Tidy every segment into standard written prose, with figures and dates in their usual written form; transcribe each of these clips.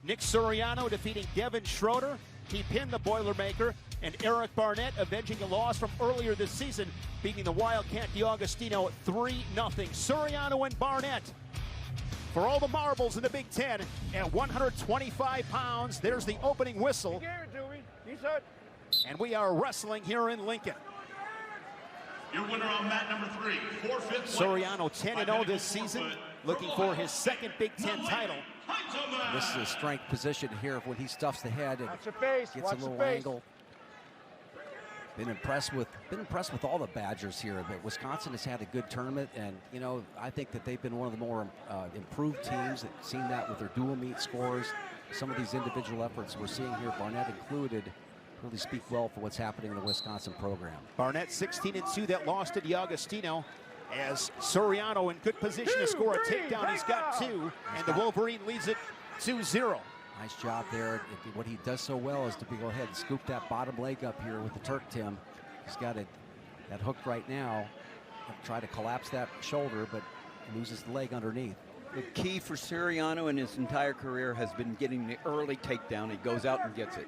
Nick Suriano defeating Devin Schroeder. He pinned the Boilermaker. And Eric Barnett avenging a loss from earlier this season, beating the Wildcat DeAugustino 3-0. Suriano and Barnett for all the marbles in the Big Ten at 125 pounds. There's the opening whistle. He gave it to me. He said. And we are wrestling here in Lincoln. Your winner on mat number 3, Forfeit. Suriano 10-0 this season, looking for his second Big Ten title. This is a strength position here when he stuffs the head and face. gets a little angle. Been impressed with all the Badgers here. But Wisconsin has had a good tournament, and you know, I think that they've been one of the more improved teams. That seen that with their dual meet scores. Some of these individual efforts we're seeing here, Barnett included, really speak well for what's happening in the Wisconsin program. Barnett 16-2, that lost to DeAugustino, as Suriano in good position to score a takedown. He's got two, and the Wolverine leads it 2-0. Nice job there. What he does so well is to go ahead and scoop that bottom leg up here with the Turk Tim. He's got it that hooked right now. He'll try to collapse that shoulder, but loses the leg underneath. The key for Suriano in his entire career has been getting the early takedown. He goes out and gets it.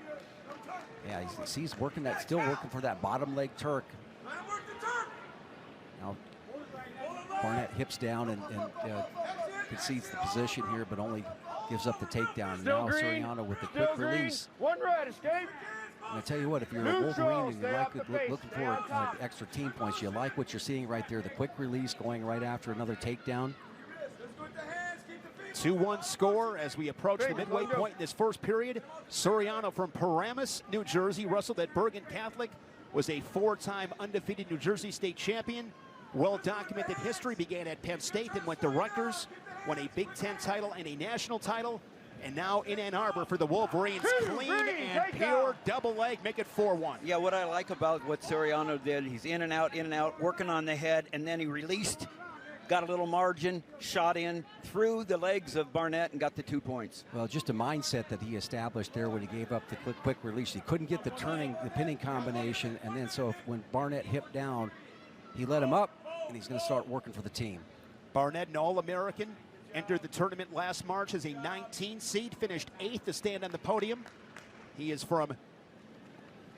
Yeah, he's working that, still working for that bottom leg Turk. Now, Barnett hips down and concedes the position here, but only gives up the takedown. Still now green. Suriano with the quick release. One red, escape. And I tell you what, if you're a Wolverine and you're looking for extra team points, you like what you're seeing right there, the quick release going right after another takedown. 2-1 score as we approach the midway point in this first period. Suriano from Paramus, New Jersey, wrestled at Bergen Catholic, was a 4-time undefeated New Jersey State champion. Well-documented history, began at Penn State, then went to Rutgers, won a Big Ten title and a national title, and now in Ann Arbor for the Wolverines. Clean and pure double leg, make it 4-1. Yeah, what I like about what Suriano did, he's in and out, working on the head, and then he released, got a little margin, shot in through the legs of Barnett and got the 2 points. Well, just a mindset that he established there when he gave up the quick release. He couldn't get the pinning combination, and then so when Barnett hipped down, he let him up, and he's going to start working for the team. Barnett, an All-American, entered the tournament last March as a 19 seed, finished 8th to stand on the podium. He is from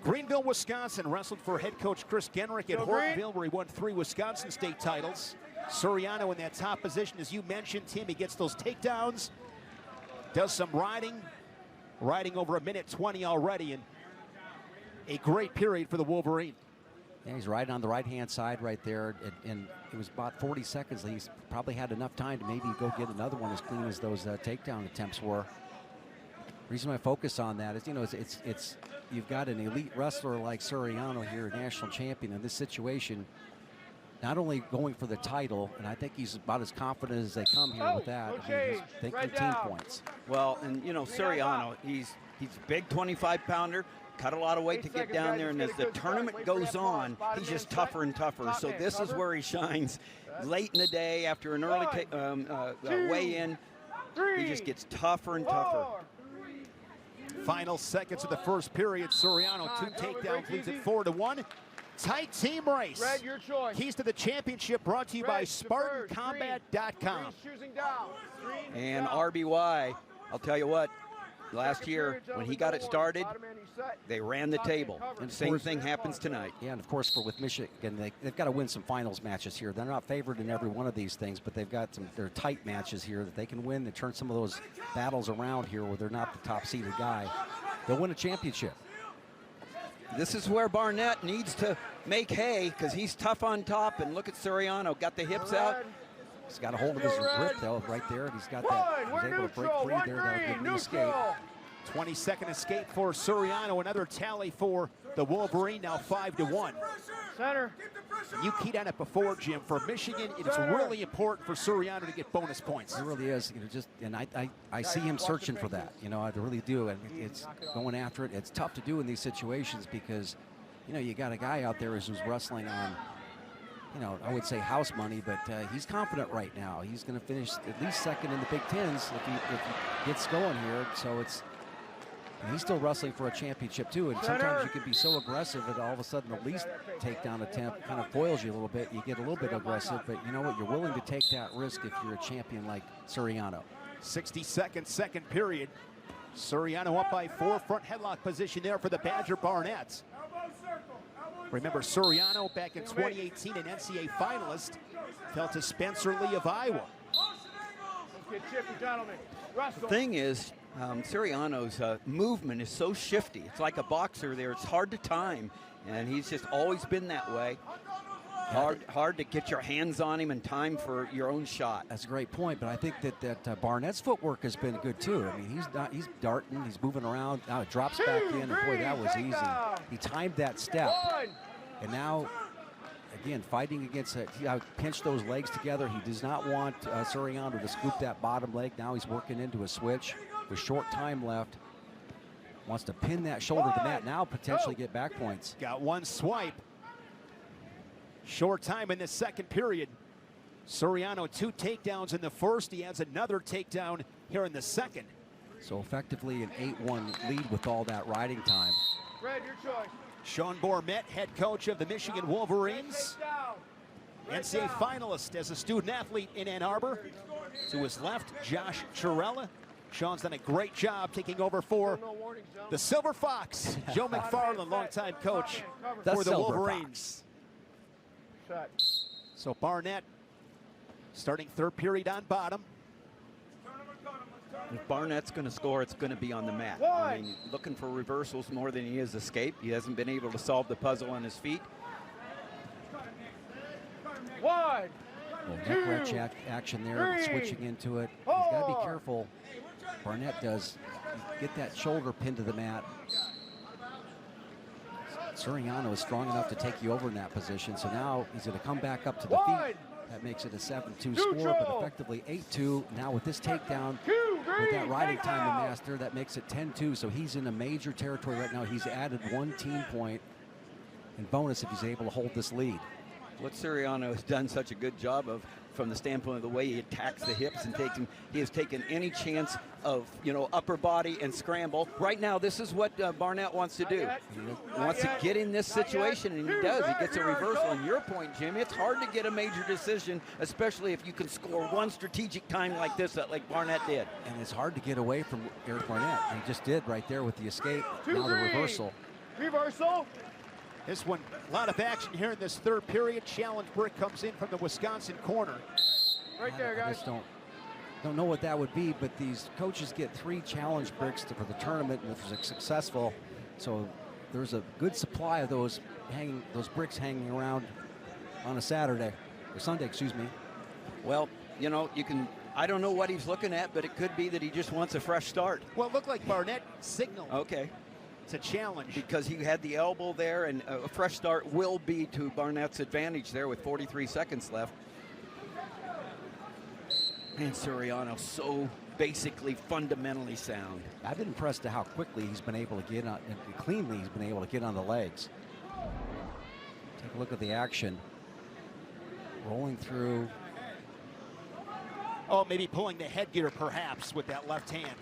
Greenville, Wisconsin, wrestled for head coach Chris Genrich at Hortonville, where he won 3 Wisconsin State titles. Suriano in that top position, as you mentioned, Tim. He gets those takedowns, does some riding over 1:20 already, and a great period for the Wolverine. Yeah, he's riding on the right-hand side right there, and it was about 40 seconds. He's probably had enough time to maybe go get another one as clean as those takedown attempts were. The reason I focus on that is, you know, it's you've got an elite wrestler like Suriano here, national champion in this situation, not only going for the title, and I think he's about as confident as they come here with that. I mean, he's thinking team points. Well, and you know, Suriano, he's big 25-pounder. Cut a lot of weight to get down there, and as the tournament goes on, he's just tougher and tougher. So this is where he shines. Late in the day, after an early weigh-in, he just gets tougher and tougher. Final seconds of the first period. Suriano, 2 takedowns, leads it 4-1. Tight team race. Red, your choice. Keys to the championship brought to you by SpartanCombat.com. And RBY, I'll tell you what, last year, when he got it started, they ran the table. And the same thing happens tonight. Yeah, and of course, with Michigan, they've got to win some finals matches here. They're not favored in every one of these things, but they've got they're tight matches here that they can win. They turn some of those battles around here where they're not the top-seeded guy. They'll win a championship. This is where Barnett needs to make hay, because he's tough on top. And look at Suriano, got the hips out. He's got a hold of his grip, though, right there. And he's got that. He's able to break free there. That'll give him an escape. 20-second escape for Suriano. Another tally for the Wolverine, now 5-1. Center. You keyed on it before, Jim. For Michigan, it is really important for Suriano to get bonus points. It really is. You know, and I see him searching for that. You know, I really do. And it's going after it. It's tough to do in these situations because, you know, you got a guy out there who's wrestling on, you know, I would say house money, but he's confident right now. He's going to finish at least second in the Big Tens if he gets going here. So it's. And he's still wrestling for a championship, too. And sometimes you can be so aggressive that all of a sudden the least takedown attempt kind of foils you a little bit. You get a little bit aggressive, but you know what? You're willing to take that risk if you're a champion like Suriano. 60-second second period. Suriano up by 4, front headlock position there for the Badger Barnett. Remember Suriano back in 2018, an NCAA finalist, fell to Spencer Lee of Iowa. The thing is, Suriano's movement is so shifty. It's like a boxer there. It's hard to time, and he's just always been that way. Hard to get your hands on him in time for your own shot. That's a great point, but I think that Barnett's footwork has been good too. I mean, he's darting, he's moving around. Now it drops back in, and boy, that was easy. He timed that step, and now, again, fighting against it. He pinched those legs together. He does not want Suriano to scoop that bottom leg. Now he's working into a switch with short time left. Wants to pin that shoulder to the mat. Now potentially get back points. Got one swipe. Short time in the second period. Suriano 2 takedowns in the first. He has another takedown here in the second. So effectively an 8-1 lead with all that riding time. Red, your choice. Sean Barnett, head coach of the Michigan Wolverines. NCAA finalist as a student athlete in Ann Arbor. To his left, Josh Chirella. Sean's done a great job taking over for the Silver Fox. Joe McFarland, longtime coach for the Wolverines. So Barnett starting third period on bottom. If Barnett's going to score, it's going to be on the mat. I mean, looking for reversals more than he is escape. He hasn't been able to solve the puzzle on his feet. One. Neck wrench action there, switching into it. He's got to be careful. Barnett does get that shoulder pinned to the mat. Suriano is strong enough to take you over in that position, so now he's going to come back up to the feet. That makes it a 7-2 score, but effectively 8-2. Now with this takedown, with that riding time to master, that makes it 10-2. So he's in a major territory right now. He's added 1 team point and bonus if he's able to hold this lead. What Suriano has done such a good job of, from the standpoint of the way he attacks the hips and he has taken any chance of, upper body and scramble. Right now, this is what Barnett wants to do. He wants to get in this situation, and he does. He gets a reversal. And your point, Jim, it's hard to get a major decision, especially if you can score one strategic time like this, like Barnett did. And it's hard to get away from Eric Barnett. He just did right there with the escape. Now the reversal. Reversal. This one, a lot of action here in this third period. Challenge brick comes in from the Wisconsin corner. Right there, guys. I just don't know what that would be, but these coaches get 3 challenge bricks for the tournament, and if it's successful, so there's a good supply of those bricks hanging around on a Saturday, or Sunday, excuse me. Well, I don't know what he's looking at, but it could be that he just wants a fresh start. Well, it looked like Barnett signaled. Okay. It's a challenge. Because he had the elbow there, and a fresh start will be to Barnett's advantage there with 43 seconds left. And Suriano so basically fundamentally sound. I've been impressed at how quickly he's been able to get on, and cleanly he's been able to get on the legs. Take a look at the action. Rolling through. Oh, maybe pulling the headgear perhaps with that left hand.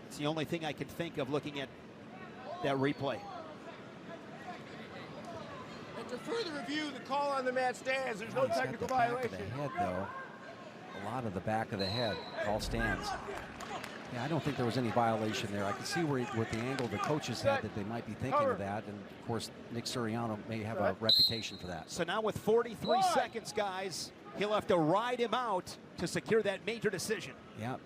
It's the only thing I can think of looking at that replay. And to further review, the call on the mat stands. There's no He's got technical the back violation. of the head, though. A lot of the back of the head. All stands. Yeah, I don't think there was any violation there. I can see with the angle the coaches had that they might be thinking of that. And, of course, Nick Suriano may have a reputation for that. So now with 43 seconds, guys, he'll have to ride him out to secure that major decision. Yeah.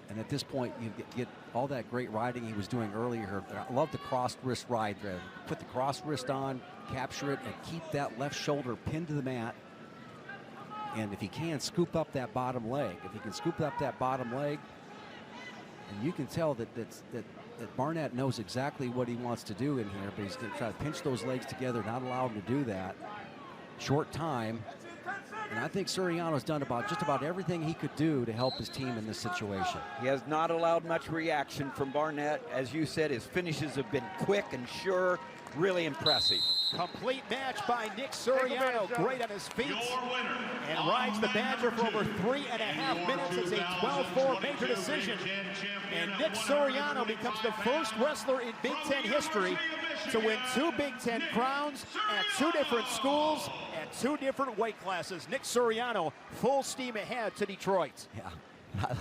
And at this point, you get all that great riding he was doing earlier. I love the cross wrist ride there. Put the cross wrist on, capture it, and keep that left shoulder pinned to the mat. And if he can, scoop up that bottom leg. If he can scoop up that bottom leg, and you can tell that Barnett knows exactly what he wants to do in here, but he's going to try to pinch those legs together, not allow him to do that. Short time. And I think Suriano's done just about everything he could do to help his team in this situation. He has not allowed much reaction from Barnett. As you said, his finishes have been quick and sure, really impressive. Complete match by Nick Suriano, great on his feet, and rides the Badger for over 3.5 minutes. It's a 12-4 major decision, and Nick Suriano becomes the first wrestler in Big Ten history to win 2 Big Ten crowns at 2 different schools at 2 different weight classes. Nick Suriano, full steam ahead to Detroit. Yeah.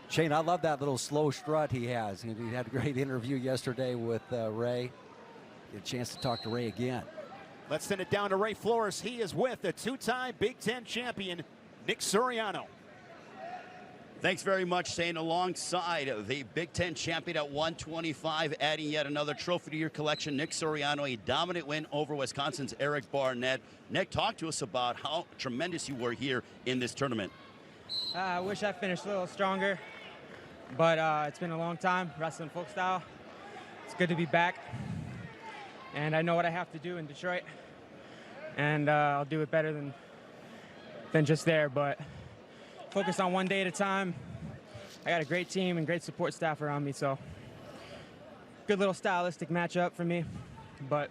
Shane, I love that little slow strut he has. He had a great interview yesterday with Ray. Get a chance to talk to Ray again. Let's send it down to Ray Flores. He is with the two-time Big Ten champion, Nick Suriano. Thanks very much, Shane. Alongside the Big Ten champion at 125, adding yet another trophy to your collection, Nick Suriano, a dominant win over Wisconsin's Eric Barnett. Nick, talk to us about how tremendous you were here in this tournament. I wish I finished a little stronger, but it's been a long time wrestling folk style. It's good to be back, and I know what I have to do in Detroit, and I'll do it better than just there, but focus on one day at a time. I got a great team and great support staff around me, so good little stylistic matchup for me. But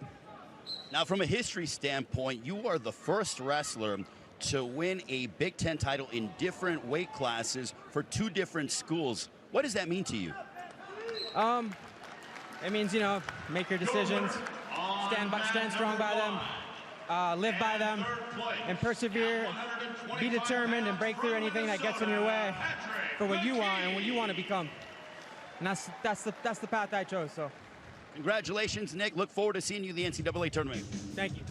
now, from a history standpoint, you are the first wrestler to win a Big Ten title in different weight classes for two different schools. What does that mean to you? It means, you know, make your decisions, stand strong by them, live by them, and persevere, be determined, and break through anything that gets in your way for what you want and what you want to become. And that's the path I chose. So, congratulations, Nick. Look forward to seeing you in the NCAA tournament. thank you.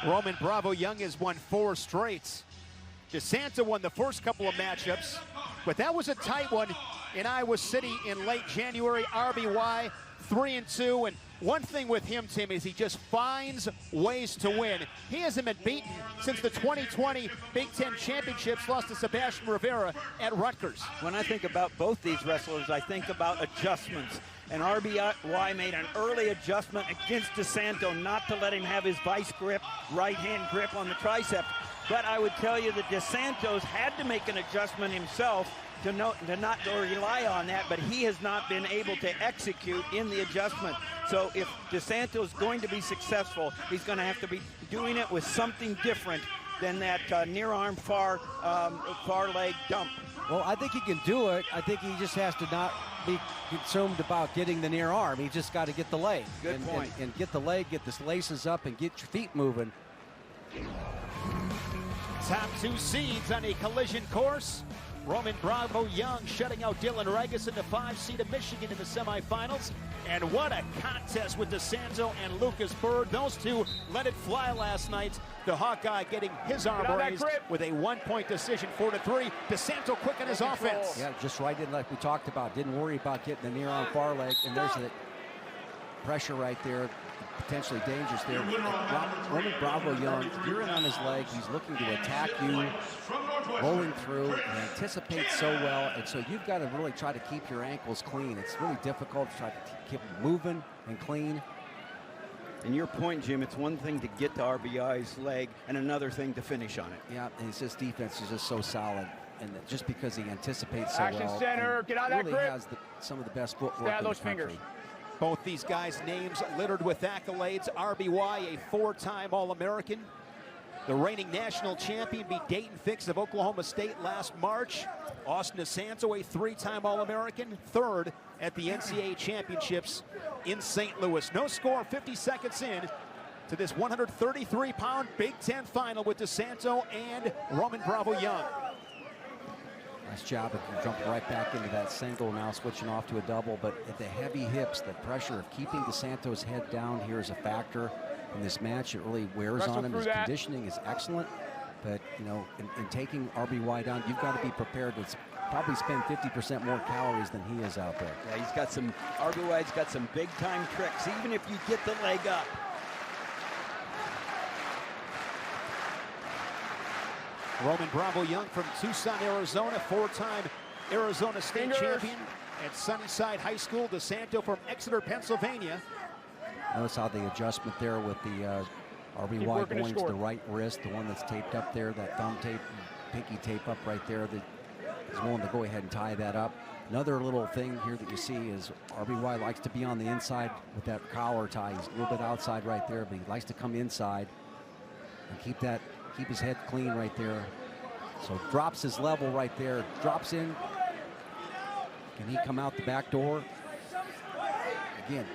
Roman Bravo Young has won 4 straight. Desanto won the first couple of matchups, but that was a tight one in Iowa City in late January. RBY 3-2, and one thing with him, Tim, is he just finds ways to win. He hasn't been beaten since the 2020 Big Ten Championships, lost to Sebastian Rivera at Rutgers. When I think about both these wrestlers, I think about adjustments. And RBY made an early adjustment against Desanto not to let him have his vice grip, right-hand grip on the tricep. But I would tell you that Desanto's had to make an adjustment himself to not rely on that, but he has not been able to execute in the adjustment. So if Desanto's going to be successful, he's going to have to be doing it with something different than that near arm far leg dump. Well, I think he can do it. I think he just has to not be consumed about getting the near arm. He just got to get the leg. Good point. And get the leg, get the laces up, and get your feet moving. Top 2 seeds on a collision course. Roman Bravo Young shutting out Dylan Regas in the 5 seed of Michigan in the semifinals. And what a contest with Desanto and Lucas Bird. Those two let it fly last night. The Hawkeye getting his arm raised with a 1-point decision, 4-3. Desanto quick on his offense. Yeah, just right in like we talked about. Didn't worry about getting the near arm far leg. And there's the pressure right there. Potentially dangerous there. Roman Bravo Young, you're in on his leg. He's looking to attack you, rolling through, and anticipates so well. And so you've got to really try to keep your ankles clean. It's really difficult to try to keep moving and clean. And your point, Jim, it's one thing to get to RBI's leg and another thing to finish on it. Yeah, and his defense is just so solid. And just because he anticipates so Action well, center, get out of that really grip. has some of the best footwork Stay out in of the those country. fingers. Both these guys' names littered with accolades. RBY, a 4-time All-American. The reigning national champion beat Dayton Fix of Oklahoma State last March. Austin Desanto, a 3-time All-American, 3rd at the NCAA Championships in St. Louis. No score, 50 seconds in to this 133-pound Big Ten final with Desanto and Roman Bravo Young. Nice job of jumping right back into that single, now switching off to a double. But at the heavy hips, the pressure of keeping Desanto's head down here is a factor in this match. It really wears on him. His conditioning is excellent. But, you know, in taking RBY down, you've got to be prepared to probably spend 50% more calories than he is out there. Yeah, he's got some, RBY's got some big-time tricks, even if you get the leg up. Roman Bravo Young from Tucson, Arizona, 4-time Arizona State champion at Sunnyside High School. Desanto from Exeter, Pennsylvania. Notice how the adjustment there with the RBY going to the right wrist, the one that's taped up there, that thumb tape, pinky tape up right there. That is willing to go ahead and tie that up. Another little thing here that you see is RBY likes to be on the inside with that collar tie. He's a little bit outside right there, but he likes to come inside and keep his head clean right there. So drops his level right there, drops in. Can he come out the back door? Again,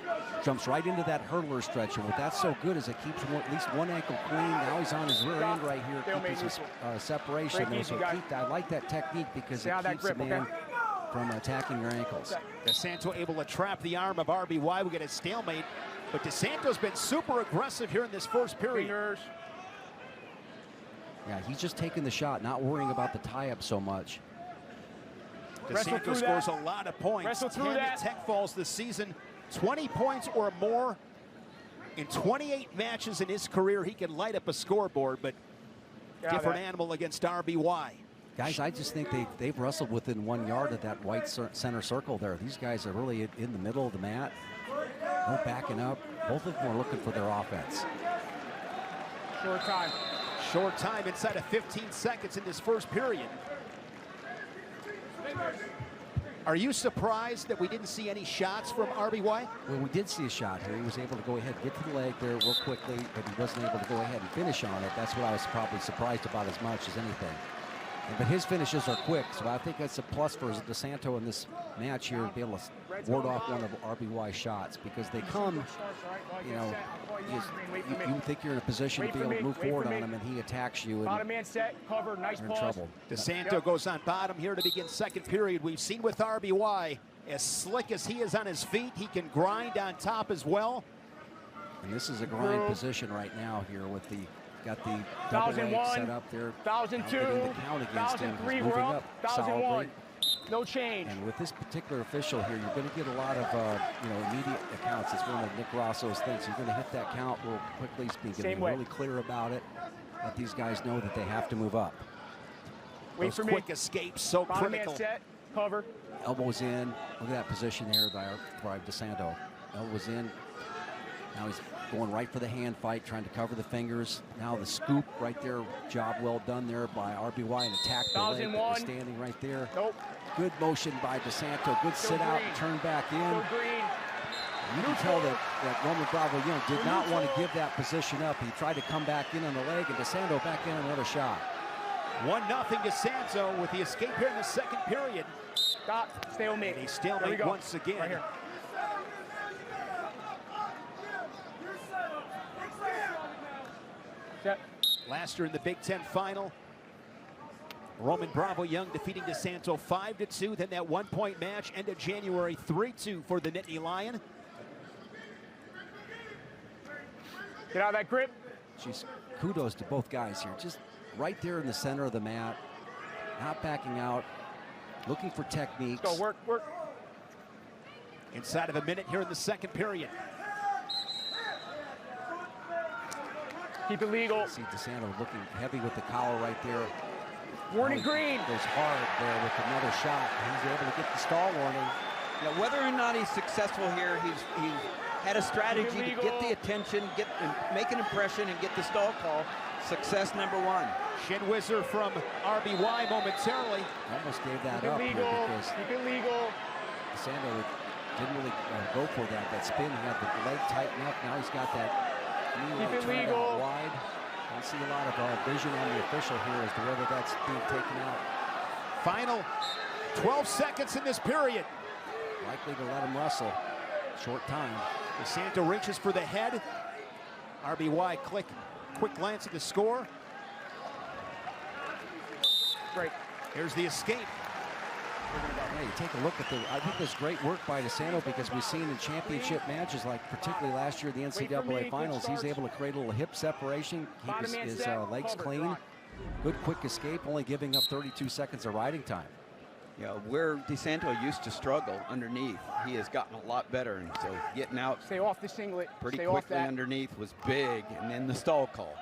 jumps right into that hurdler stretch. And what that's so good is it keeps at least one ankle clean. Now he's on his rear end right here, keeps his separation there. So I like that technique because it keeps the man from attacking your ankles. Desanto able to trap the arm of RBY. We get a stalemate, but Desanto's been super aggressive here in this first period. Yeah, he's just taking the shot, not worrying about the tie-up so much. Desanto scores a lot of points. 10 tech falls this season, 20 points or more. In 28 matches in his career, he can light up a scoreboard, but different animal against RBY. Guys, I just think they've wrestled within 1 yard of that white center circle there. These guys are really in the middle of the mat. No backing up. Both of them are looking for their offense. Short time. Short time inside of 15 seconds in this first period. Are you surprised that we didn't see any shots from RBY? Well, we did see a shot here. He was able to go ahead and get to the leg there real quickly, but he wasn't able to go ahead and finish on it. That's what I was probably surprised about as much as anything. But his finishes are quick, so I think that's a plus for Desanto in this match here to be able to ward off one of RBY's shots, because they come, you know, you think you're in a position to be able to move forward on him, and he attacks you, and Bottom man set, cover, nice you're in pause. trouble. Desanto goes on bottom here to begin second period. We've seen with RBY, as slick as he is on his feet, he can grind on top as well. And this is a grind position right now here with the got the double leg 1001, set up there. 1002, Now getting the count against him. 1003, He's we're moving up, up 1001. solidly. No change. And with this particular official here, you're going to get a lot of immediate accounts. It's one of Nick Rosso's things. You're going to hit that count real quickly. He's going to be really clear about it. Let these guys know that they have to move up. Those quick escapes so critical. Man set, cover. Elbows in. Look at that position there by Desanto. Elbows in. Now he's going right for the hand fight, trying to cover the fingers. Now the scoop right there. Job well done there by RBY, and attack the leg that was standing right there. Nope. Good motion by Desanto. Good sit out and turn back in. You can tell that Roman Bravo Young did not want to give that position up. He tried to come back in on the leg, and Desanto back in another shot. 1-0 Desanto with the escape here in the second period. Stop. Stalemate. And a stalemate once again. Right here. Set. Last year in the Big Ten final, Roman Bravo Young defeating Desanto 5-2. Then that 1-point match ended January 3-2 for the Nittany Lion. Get out of that grip. Jeez, kudos to both guys here. Just right there in the center of the mat, not backing out, looking for techniques. Let's go, work, work. Inside of a minute here in the second period. Keep it legal. See Desanto looking heavy with the collar right there. Warning green. Goes hard there with another shot. He's able to get the stall warning. Now, whether or not he's successful here, he's had a strategy to get the attention, make an impression, and get the stall call. Success number one. Shin whizzer from RBY momentarily. Almost gave that Keep up it here legal. because Keep it legal. Desanto didn't really go for that spin. He had the leg tighten up. Now he's got that knee Keep it turned legal. out wide. I see a lot of vision on the official here as to whether that's being taken out. Final 12 seconds in this period. Likely to let him wrestle. Short time. Desanto reaches for the head. RBY quick glance at the score. Great. Here's the escape. Yeah, you take a look at I think there's great work by Desanto, because we've seen in championship matches, like particularly last year, the NCAA finals, he's able to create a little hip separation, keep his legs clean. Good quick escape, only giving up 32 seconds of riding time. Yeah, where Desanto used to struggle underneath, he has gotten a lot better, and so getting out Stay off the singlet. pretty Stay quickly off that. underneath was big, and then the stall call.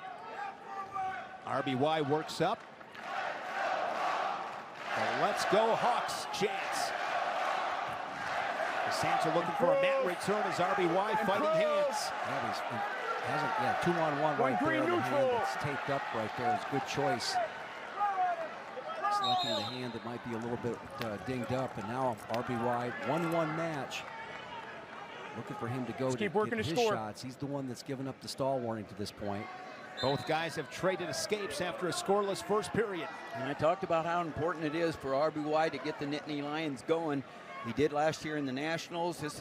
RBY works up. The Let's Go Hawks chants. Desanto looking for a mat return as RBY fighting hands. Yeah, 2-on-1 right green there. The hand neutral. that's taped up right there is a good choice. Selecting the hand that might be a little bit dinged up, and now RBY 1-1 match. Looking for him to go to keep working get to his score. shots. He's the one that's given up the stall warning to this point. Both guys have traded escapes after a scoreless first period. And I talked about how important it is for RBY to get the Nittany Lions going. He did last year in the Nationals. It's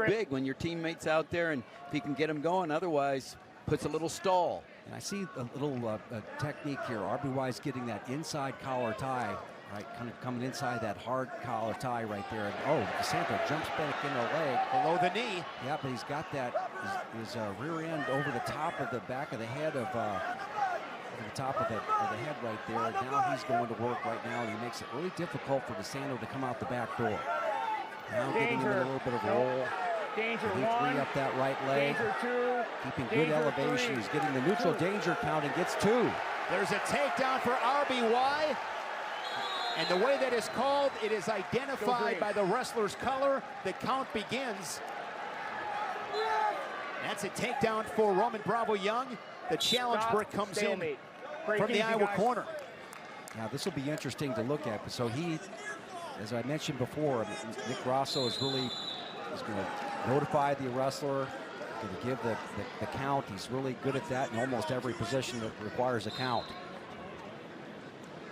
big when your teammates out there, and if he can get them going, otherwise puts a little stall. And I see a little technique here. RBY's getting that inside collar tie Right, kind of coming inside that hard collar tie right there. And, oh, Desanto jumps back in the leg. Below the knee. Yeah, but he's got that, his rear end over the top of the back of the head of, over the top of the head right there. Now he's going to work right now, and he makes it really difficult for Desanto to come out the back door. Now getting him in a little bit of a roll. Danger He one. three up that right leg. Danger two. Keeping good Danger elevation. three. He's getting the neutral danger count and gets 2. There's a takedown for RBY. And the way that is called, it is identified by the wrestler's color. The count begins. That's a takedown for Roman Bravo Young. The challenge brick comes in from the Iowa corner. Now this will be interesting to look at. So he, as I mentioned before, Nick Grasso is going to notify the wrestler, going to give the count. He's really good at that in almost every position that requires a count.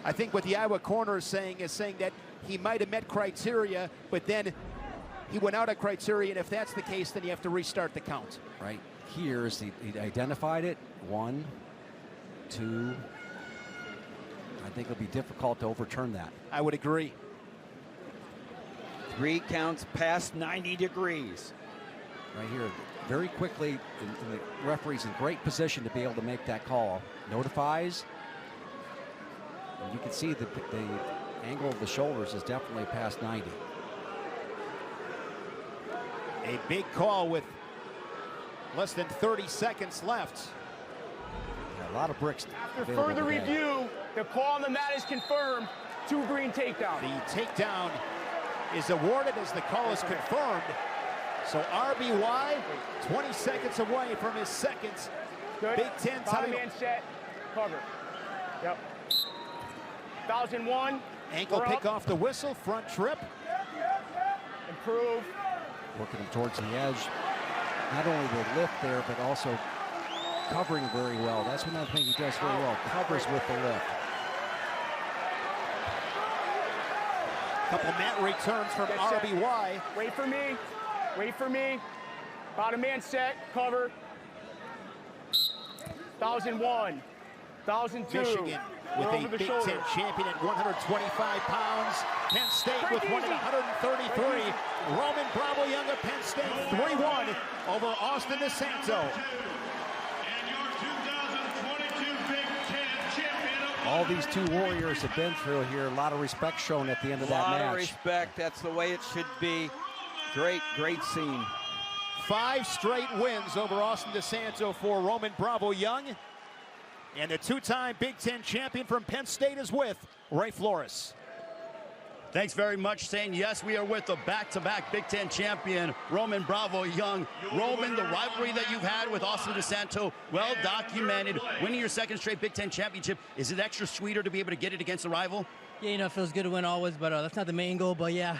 I think what the Iowa corner is saying that he might have met criteria, but then he went out of criteria, and if that's the case, then you have to restart the count. Right here is he identified it. 1, 2. I think it'll be difficult to overturn that. I would agree. 3 counts past 90 degrees. Right here, very quickly, the referee's in great position to be able to make that call. Notifies. And you can see the angle of the shoulders is definitely past 90. A big call with less than 30 seconds left. Yeah, a lot of bricks. After further review, the call on the mat is confirmed. 2 green takedown. The takedown is awarded as the call is confirmed. So RBY 20 seconds away from his second Good. Big Ten title. Man set, cover. Yep. 1001. Ankle pick off the whistle, front trip. Improve. Working him towards the edge. Not only the lift there, but also covering very well. That's another thing he does very well. Covers with the lift. Couple mat returns from RBY. Wait for me. Wait for me. Bottom man set, cover. 1001. 1002. Michigan with a Big Ten champion at 125 pounds. Penn State with one at 133. Roman Bravo Young of Penn State 3-1 over Austin Desanto. And your 2022 Big Ten champion of All these 2 warriors have been through here. A lot of respect shown at the end of that match. A lot of respect. That's the way it should be. Great, great scene. 5 straight wins over Austin Desanto for Roman Bravo Young. And the 2-time Big Ten champion from Penn State is with Ray Flores. Thanks very much, saying yes, we are with the back-to-back Big Ten champion, Roman Bravo Young. Roman, the rivalry that you've had with Austin Desanto, well documented, winning your 2nd straight Big Ten championship. Is it extra sweeter to be able to get it against a rival? Yeah, it feels good to win always, but that's not the main goal. But yeah,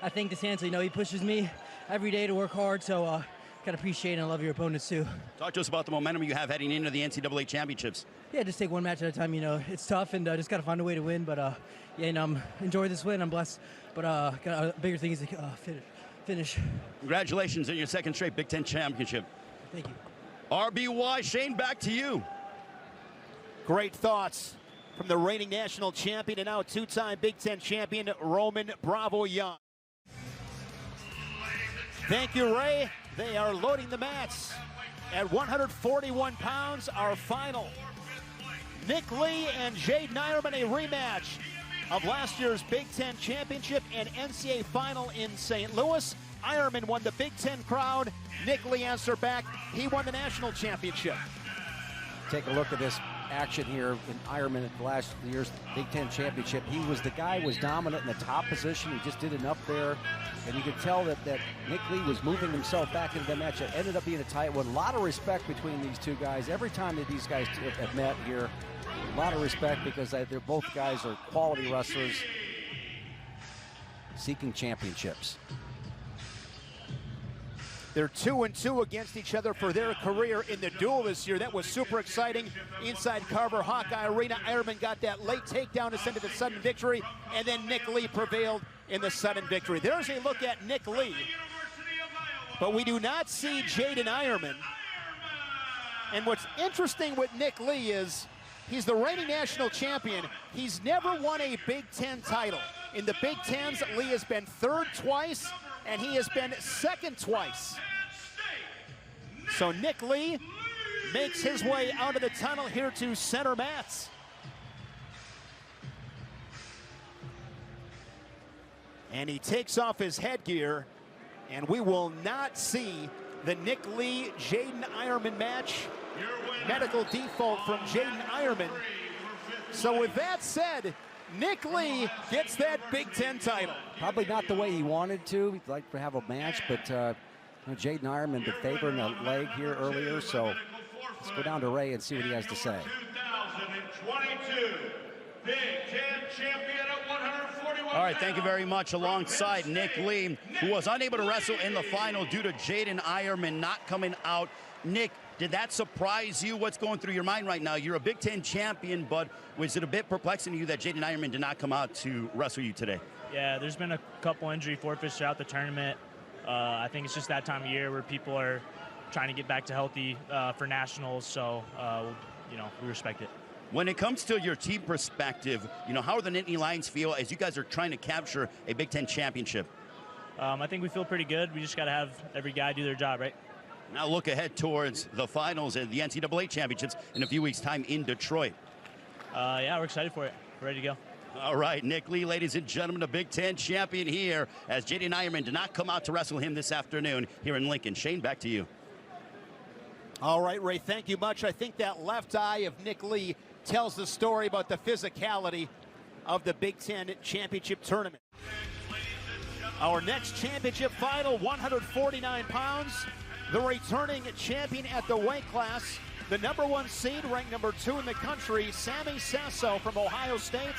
I think Desanto, he pushes me every day to work hard, so gotta appreciate and love your opponents too. Talk to us about the momentum you have heading into the NCAA championships. Yeah, just take one match at a time. It's tough, and just gotta find a way to win. But yeah, I'm enjoying this win. I'm blessed, but got bigger things to finish. Congratulations on your 2nd straight Big Ten championship. Thank you. RBY, Shane, back to you. Great thoughts from the reigning national champion and now 2-time Big Ten champion, Roman Bravo Young. Thank you, Ray. They are loading the mats at 141 pounds, our final. Nick Lee and Jaydin Eierman, a rematch of last year's Big Ten championship and NCAA final in St. Louis. Eierman won the Big Ten crowd. Nick Lee answered back. He won the national championship. Take a look at this action here in Eierman at last year's Big Ten championship. He was the guy who was dominant in the top position. He just did enough there. And you could tell that Nick Lee was moving himself back into the match. It ended up being a tight one. A lot of respect between these 2 guys. Every time that these guys have met here, a lot of respect because they're both guys are quality wrestlers seeking championships. They're 2-2 against each other for their career in the duel this year. That was super exciting. Inside Carver Hawkeye Arena, Eierman got that late takedown to send it to sudden victory, and then Nick Lee prevailed in the sudden victory. There's a look at Nick Lee, but we do not see Jaydin Eierman. And what's interesting with Nick Lee is He's the reigning national champion. He's never won a Big Ten title. In the Big Tens, Lee has been third twice, and he has been second twice. So Nick Lee makes his way out of the tunnel here to center mats. And he takes off his headgear, and we will not see the Nick Lee Jaydin Eierman match. Medical default from Jaydin Eierman. So with that said, Nick Lee gets that Big Ten title. Probably not the way he wanted to. He'd like to have a match, but Jaydin Eierman been favoring the leg here earlier, so let's go down to Ray and see what he has to say. 2022 Big Ten champion at 141. All right, thank you very much. Alongside Nick Lee, who was unable to wrestle in the final due to Jaydin Eierman not coming out. Nick, did that surprise you? What's going through your mind right now? You're a Big Ten champion, but was it a bit perplexing to you that Jaydin Eierman did not come out to wrestle you today? Yeah, there's been a couple injury forfeits throughout the tournament. I think it's just that time of year where people are trying to get back to healthy for nationals, so you know, we respect it. When it comes to your team perspective, you know, how are the Nittany Lions feel as you guys are trying to capture a Big Ten championship? I think we feel pretty good. We just got to have every guy do their job, right? Now look ahead towards the finals and the NCAA championships in a few weeks' time in Detroit. Yeah, we're excited for it. We're ready to go. All right, Nick Lee, ladies and gentlemen, the Big Ten champion here, as Jaydin Eierman did not come out to wrestle him this afternoon here in Lincoln. Shane, back to you. All right, Ray, thank you much. I think that left eye of Nick Lee tells the story about the physicality of the Big Ten championship tournament. Our next championship final, 149 pounds. The returning champion at the weight class, the #1 seed, ranked #2 in the country, Sammy Sasso from Ohio State.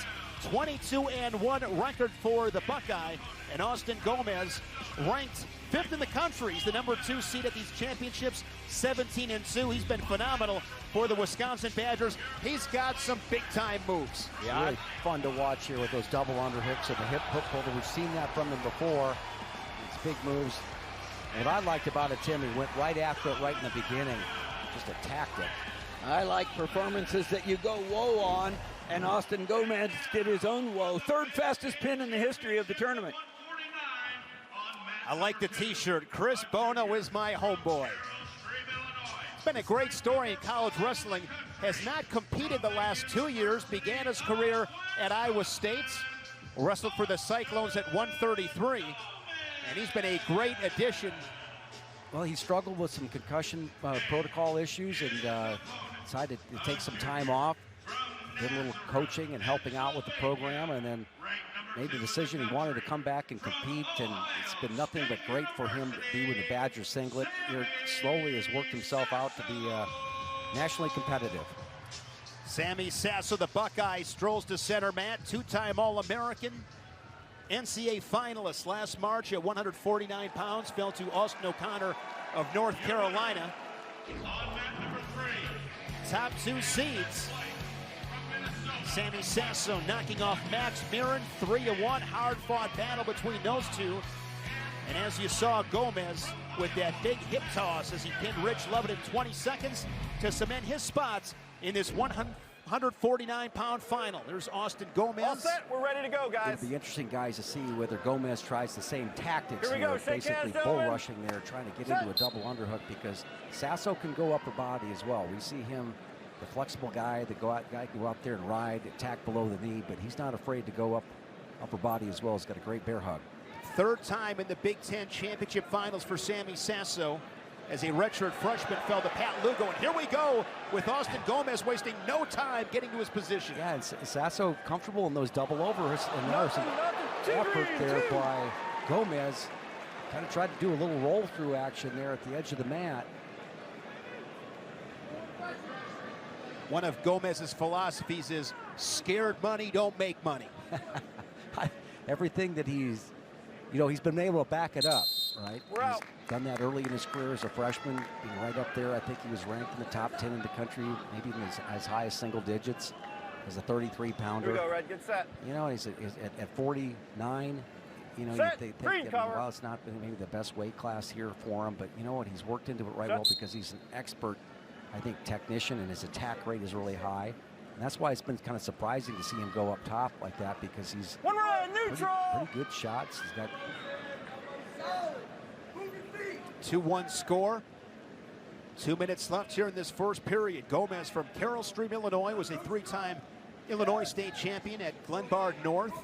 22-1 record for the Buckeye. And Austin Gomez, ranked 5th in the country. He's the #2 seed at these championships, 17-2. He's been phenomenal for the Wisconsin Badgers. He's got some big-time moves. Yeah, really fun to watch here with those double underhooks and the hip hook holder. We've seen that from him before. It's big moves. What I liked about it, Tim, he went right after it right in the beginning. Just attacked it. I like performances that you go whoa on, and Austin Gomez did his own whoa. Third fastest pin in the history of the tournament. I like the t-shirt. Chris Bono is my homeboy. It's been a great story in college wrestling. Has not competed the last 2 years. Began his career at Iowa State. Wrestled for the Cyclones at 133. And he's been a great addition. Well, he struggled with some concussion protocol issues and decided to take some time off. Did a little coaching and helping out with the program, and then made the decision he wanted to come back and compete, and it's been nothing but great for him to be with the Badger singlet. Here slowly has worked himself out to be nationally competitive. Sammy Sasso, the Buckeye, strolls to center mat, two-time All-American. NCAA finalist last March at 149 pounds, fell to Austin O'Connor of North Carolina. Top 2 seeds. Sammy Sasso knocking off Max Mirren, 3-1. Hard-fought battle between those two. And as you saw, Gomez with that big hip toss as he pinned Rich Lovett in 20 seconds to cement his spots in this 149-pound final. There's Austin Gomez. All set, we're ready to go, guys. It'll be interesting, guys, to see whether Gomez tries the same tactics Here we go, shake basically hands, bull gentlemen. rushing there, trying to get into a double underhook, because Sasso can go upper body as well. We see him, the flexible guy, the guy can go out there and ride, attack below the knee, but he's not afraid to go up upper body as well. He's got a great bear hug. Third time in the Big Ten championship finals for Sammy Sasso, as a redshirt freshman fell to Pat Lugo. And here we go with Austin Gomez wasting no time getting to his position. Yeah, and Sasso comfortable in those double overs, and there was some effort there by Gomez. Kind of tried to do a little roll through action there at the edge of the mat. One of Gomez's philosophies is scared money don't make money. Everything that he's been able to back it up, right? We're He's out. done that early in his career as a freshman, being right up there. I think he was ranked in the top 10 in the country, maybe even as high as single digits as a 33-pounder. Here we go, Red, get set. You know, he's at 49. You know, Set, you think green that, cover. well, it's not maybe the best weight class here for him, but you know what? He's worked into it right Set. well because he's an expert, I think, technician, and his attack rate is really high. And that's why it's been kind of surprising to see him go up top like that, because he's pretty good shots. He's got 2-1 score. 2 minutes left here in this first period. Gomez from Carroll Stream, Illinois, was a 3-time Illinois state champion at Glenbard North.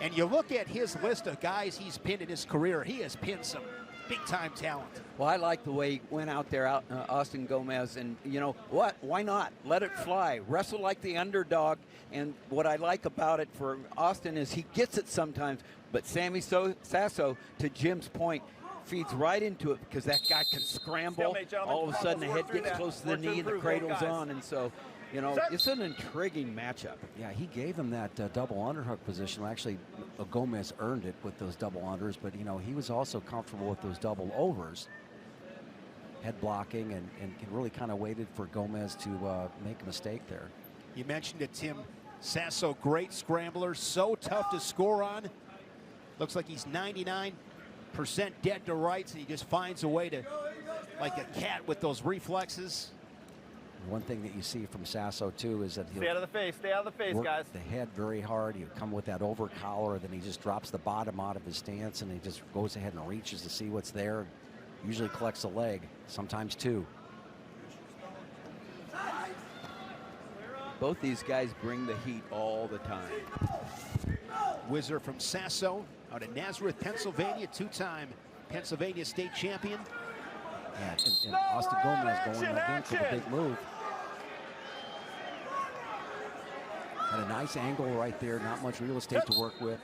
And you look at his list of guys he's pinned in his career, he has pinned some big-time talent. Well, I like the way he went out there, Austin Gomez, and you know what? Why not? Let it fly. Wrestle like the underdog. And what I like about it for Austin is he gets it sometimes, but Sammy Sasso, to Jim's point, feeds right into it because that guy can scramble. All of a sudden, the head gets close to the knee and the cradle's on, and so, you know, it's an intriguing matchup. Yeah, he gave him that double underhook position. Well, actually, Gomez earned it with those double unders, but, you know, he was also comfortable with those double overs. Head blocking and really kind of waited for Gomez to make a mistake there. You mentioned it, Tim. Sasso, great scrambler, so tough to score on. Looks like he's 99% dead to rights, and he just finds a way to, like a cat with those reflexes. One thing that you see from Sasso too is that he'll Stay out of the face, work guys. the head very hard. He'll come with that over collar, then he just drops the bottom out of his stance, and he just goes ahead and reaches to see what's there. Usually collects a leg, sometimes two. Both these guys bring the heat all the time. Whizzer from Sasso out of Nazareth, Pennsylvania, 2-time Pennsylvania state champion. Yeah, and Austin Gomez going again for the big move. Had a nice angle right there, not much real estate to work with.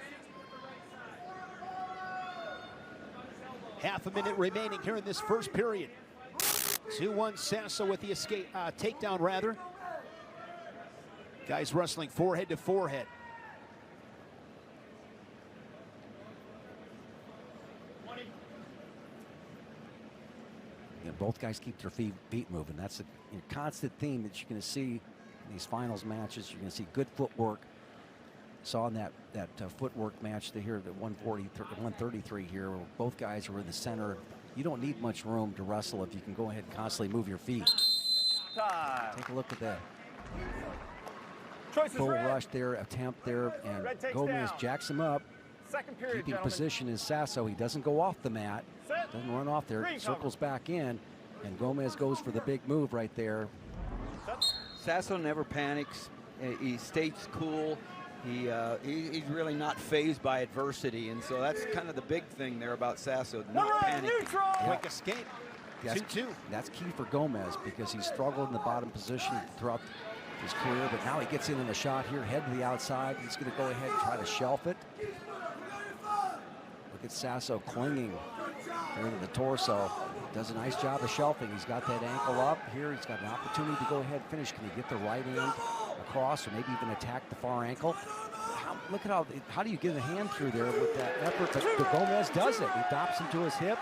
Half a minute remaining here in this first period. 2-1 Sasso with the escape, takedown rather. Guys wrestling forehead to forehead. You know, both guys keep their feet moving. That's a constant theme that you're going to see in these finals matches. You're going to see good footwork. Saw in that footwork match here at 133 here, where both guys were in the center. You don't need much room to wrestle if you can go ahead and constantly move your feet. Take a look at that. Full rush there, attempt there, and Gomez jacks him up. Second period, Keeping position is Sasso. He doesn't go off the mat, doesn't run off there, circles back in, and Gomez goes for the big move right there. Sasso never panics. He stays cool. He's really not fazed by adversity, and so that's kind of the big thing there about Sasso, not panicking. Quick escape. 2-2. That's key for Gomez because he's struggled in the bottom position throughout his career, but now he gets in the shot here, head to the outside. He's going to go ahead and try to shelf it. Look at Sasso clinging into the torso. Does a nice job of shelving. He's got that ankle up here. He's got an opportunity to go ahead and finish. Can he get the right hand across or maybe even attack the far ankle? Look at how do you get a hand through there with that effort? But Gomez does it. He drops him to his hip,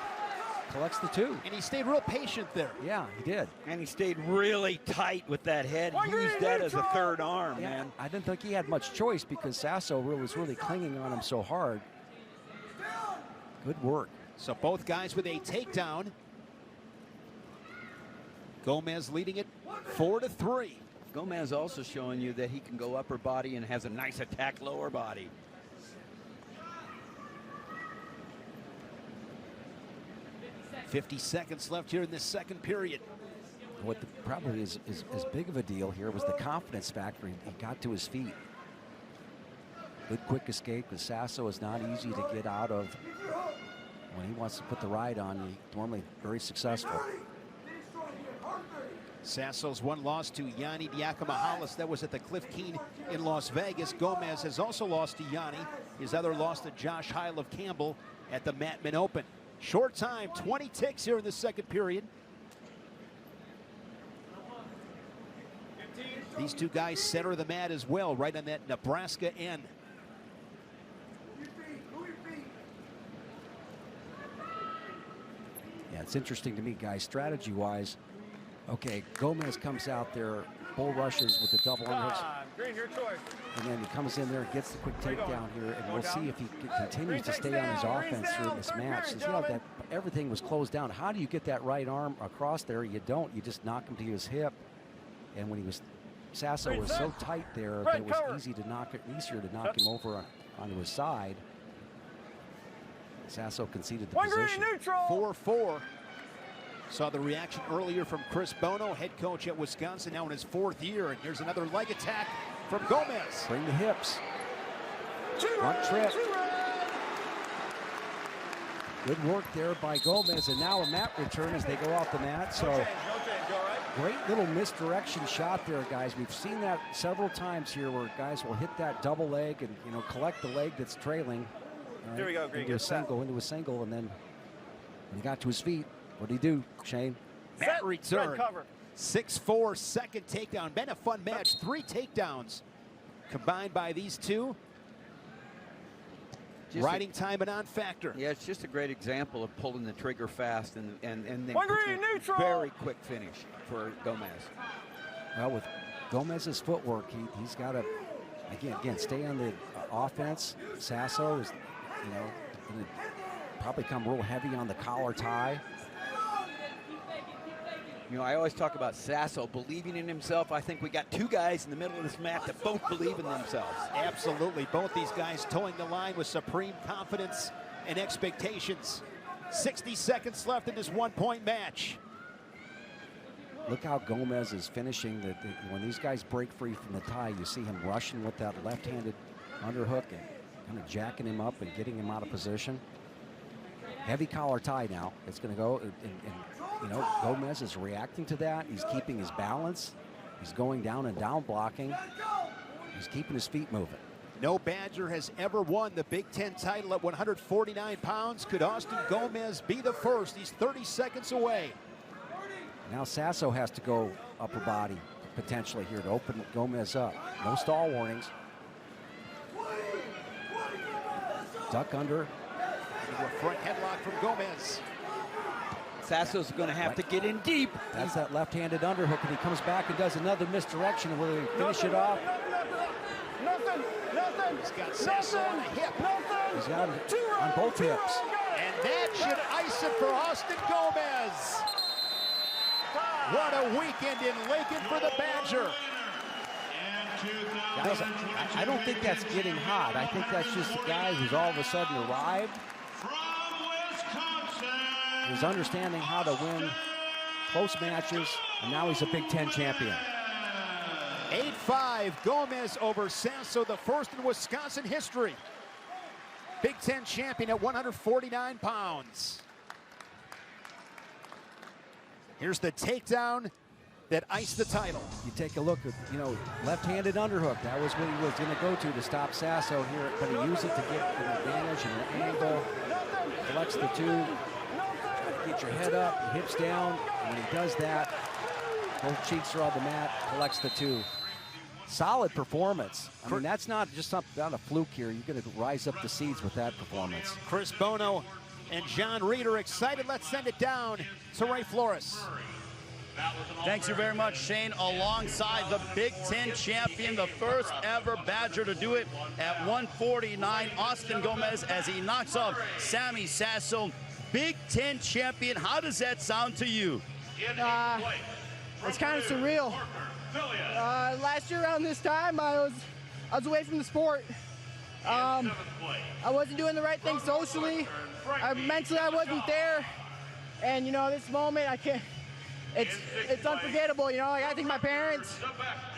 collects the two. And he stayed real patient there. Yeah, he did. And he stayed really tight with that head. He used that as a third arm, yeah, man. I didn't think he had much choice because Sasso was really clinging on him so hard. Good work. So both guys with a takedown. Gomez leading it 4-3. Gomez also showing you that he can go upper body and has a nice attack lower body. .50 seconds left here in this second period. What probably is as big of a deal here was the confidence factor. He got to his feet. Good quick escape because Sasso is not easy to get out of. When he wants to put the ride on, he's normally very successful. Sasso's one loss to Yanni Diakomahalis. That was at the Cliff Keen in Las Vegas. Gomez has also lost to Yanni. His other loss to Josh Heil of Campbell at the Matman Open. Short time, 20 ticks here in the second period. These two guys center the mat as well, right on that Nebraska end. Yeah, it's interesting to me, guys, strategy-wise. Okay, Gomez comes out there, bull rushes with the double underhooks. Green, your choice. And then he comes in there and gets the quick takedown here, and we'll see if he continues to stay on his offense through this match. Since you know that everything was closed down, how do you get that right arm across there? You don't. You just knock him to his hip. And when he was Sasso was so tight there that it was easier to knock him over onto his side. Sasso conceded the position. 4-4. Saw the reaction earlier from Chris Bono, head coach at Wisconsin, now in his 4th year. And here's another leg attack from Gomez. Bring the hips. Front trip. Good work there by Gomez, and now a mat return as they go off the mat. So great little misdirection shot there, guys. We've seen that several times here where guys will hit that double leg and, you know, collect the leg that's trailing. Right, here we go, Green. Into a single, and then when he got to his feet, what did he do, Shane? Mat return. 6-4, second takedown. Been a fun match. 3 takedowns combined by these two. Just riding time and on factor. Yeah, it's just a great example of pulling the trigger fast and then very quick finish for Gomez. Well, with Gomez's footwork, he's got to again stay on the offense. Sasso is, you know, gonna probably come real heavy on the collar tie. You know, I always talk about Sasso believing in himself. I think we got 2 guys in the middle of this mat that both believe in themselves. Absolutely. Both these guys towing the line with supreme confidence and expectations. 60 seconds left in this 1-point match. Look how Gomez is finishing. When these guys break free from the tie, you see him rushing with that left-handed underhook and kind of jacking him up and getting him out of position. Heavy collar tie now. It's going to go, and you know, Gomez is reacting to that. He's keeping his balance. He's going down and down blocking. He's keeping his feet moving. No Badger has ever won the Big Ten title at 149 pounds. Could Austin Gomez be the first? He's 30 seconds away. Now Sasso has to go upper body potentially here to open Gomez up. No stall warnings. Duck under. A front headlock from Gomez. Sasso's going to have to get in deep. That's that left-handed underhook, and he comes back and does another misdirection. Will he finish it off? Nothing. He's got Sasso on the hip. He's got it on both hips. And that should ice it for Austin Gomez. What a weekend in Lincoln for the Badger. Guys, I don't think that's getting hot. I think that's just a guy who's all of a sudden arrived. He's understanding how to win close matches, and now he's a Big Ten champion. 8-5, Gomez over Sasso, the first in Wisconsin history. Big Ten champion at 149 pounds. Here's the takedown that iced the title. You take a look at, you know, left-handed underhook. That was what he was going to go to stop Sasso here, but he used it to get an advantage and an angle. Collects the 2. Get your head up, hips down. When he does that, both cheeks are on the mat, collects the 2. Solid performance. I mean, that's not just not a fluke here. You're going to rise up the seeds with that performance. Chris Bono and John Reed are excited. Let's send it down to Ray Flores. Thanks you very much, Shane. Alongside the Big Ten champion, the first ever Badger to do it at 149, Austin Gomez, as he knocks off Sammy Sasso. Big Ten champion. How does that sound to you? It's kind of surreal. Last year around this time, I was away from the sport. I wasn't doing the right thing socially. Mentally, I wasn't there. And you know, this moment, I can't. It's unforgettable. You know, I think my parents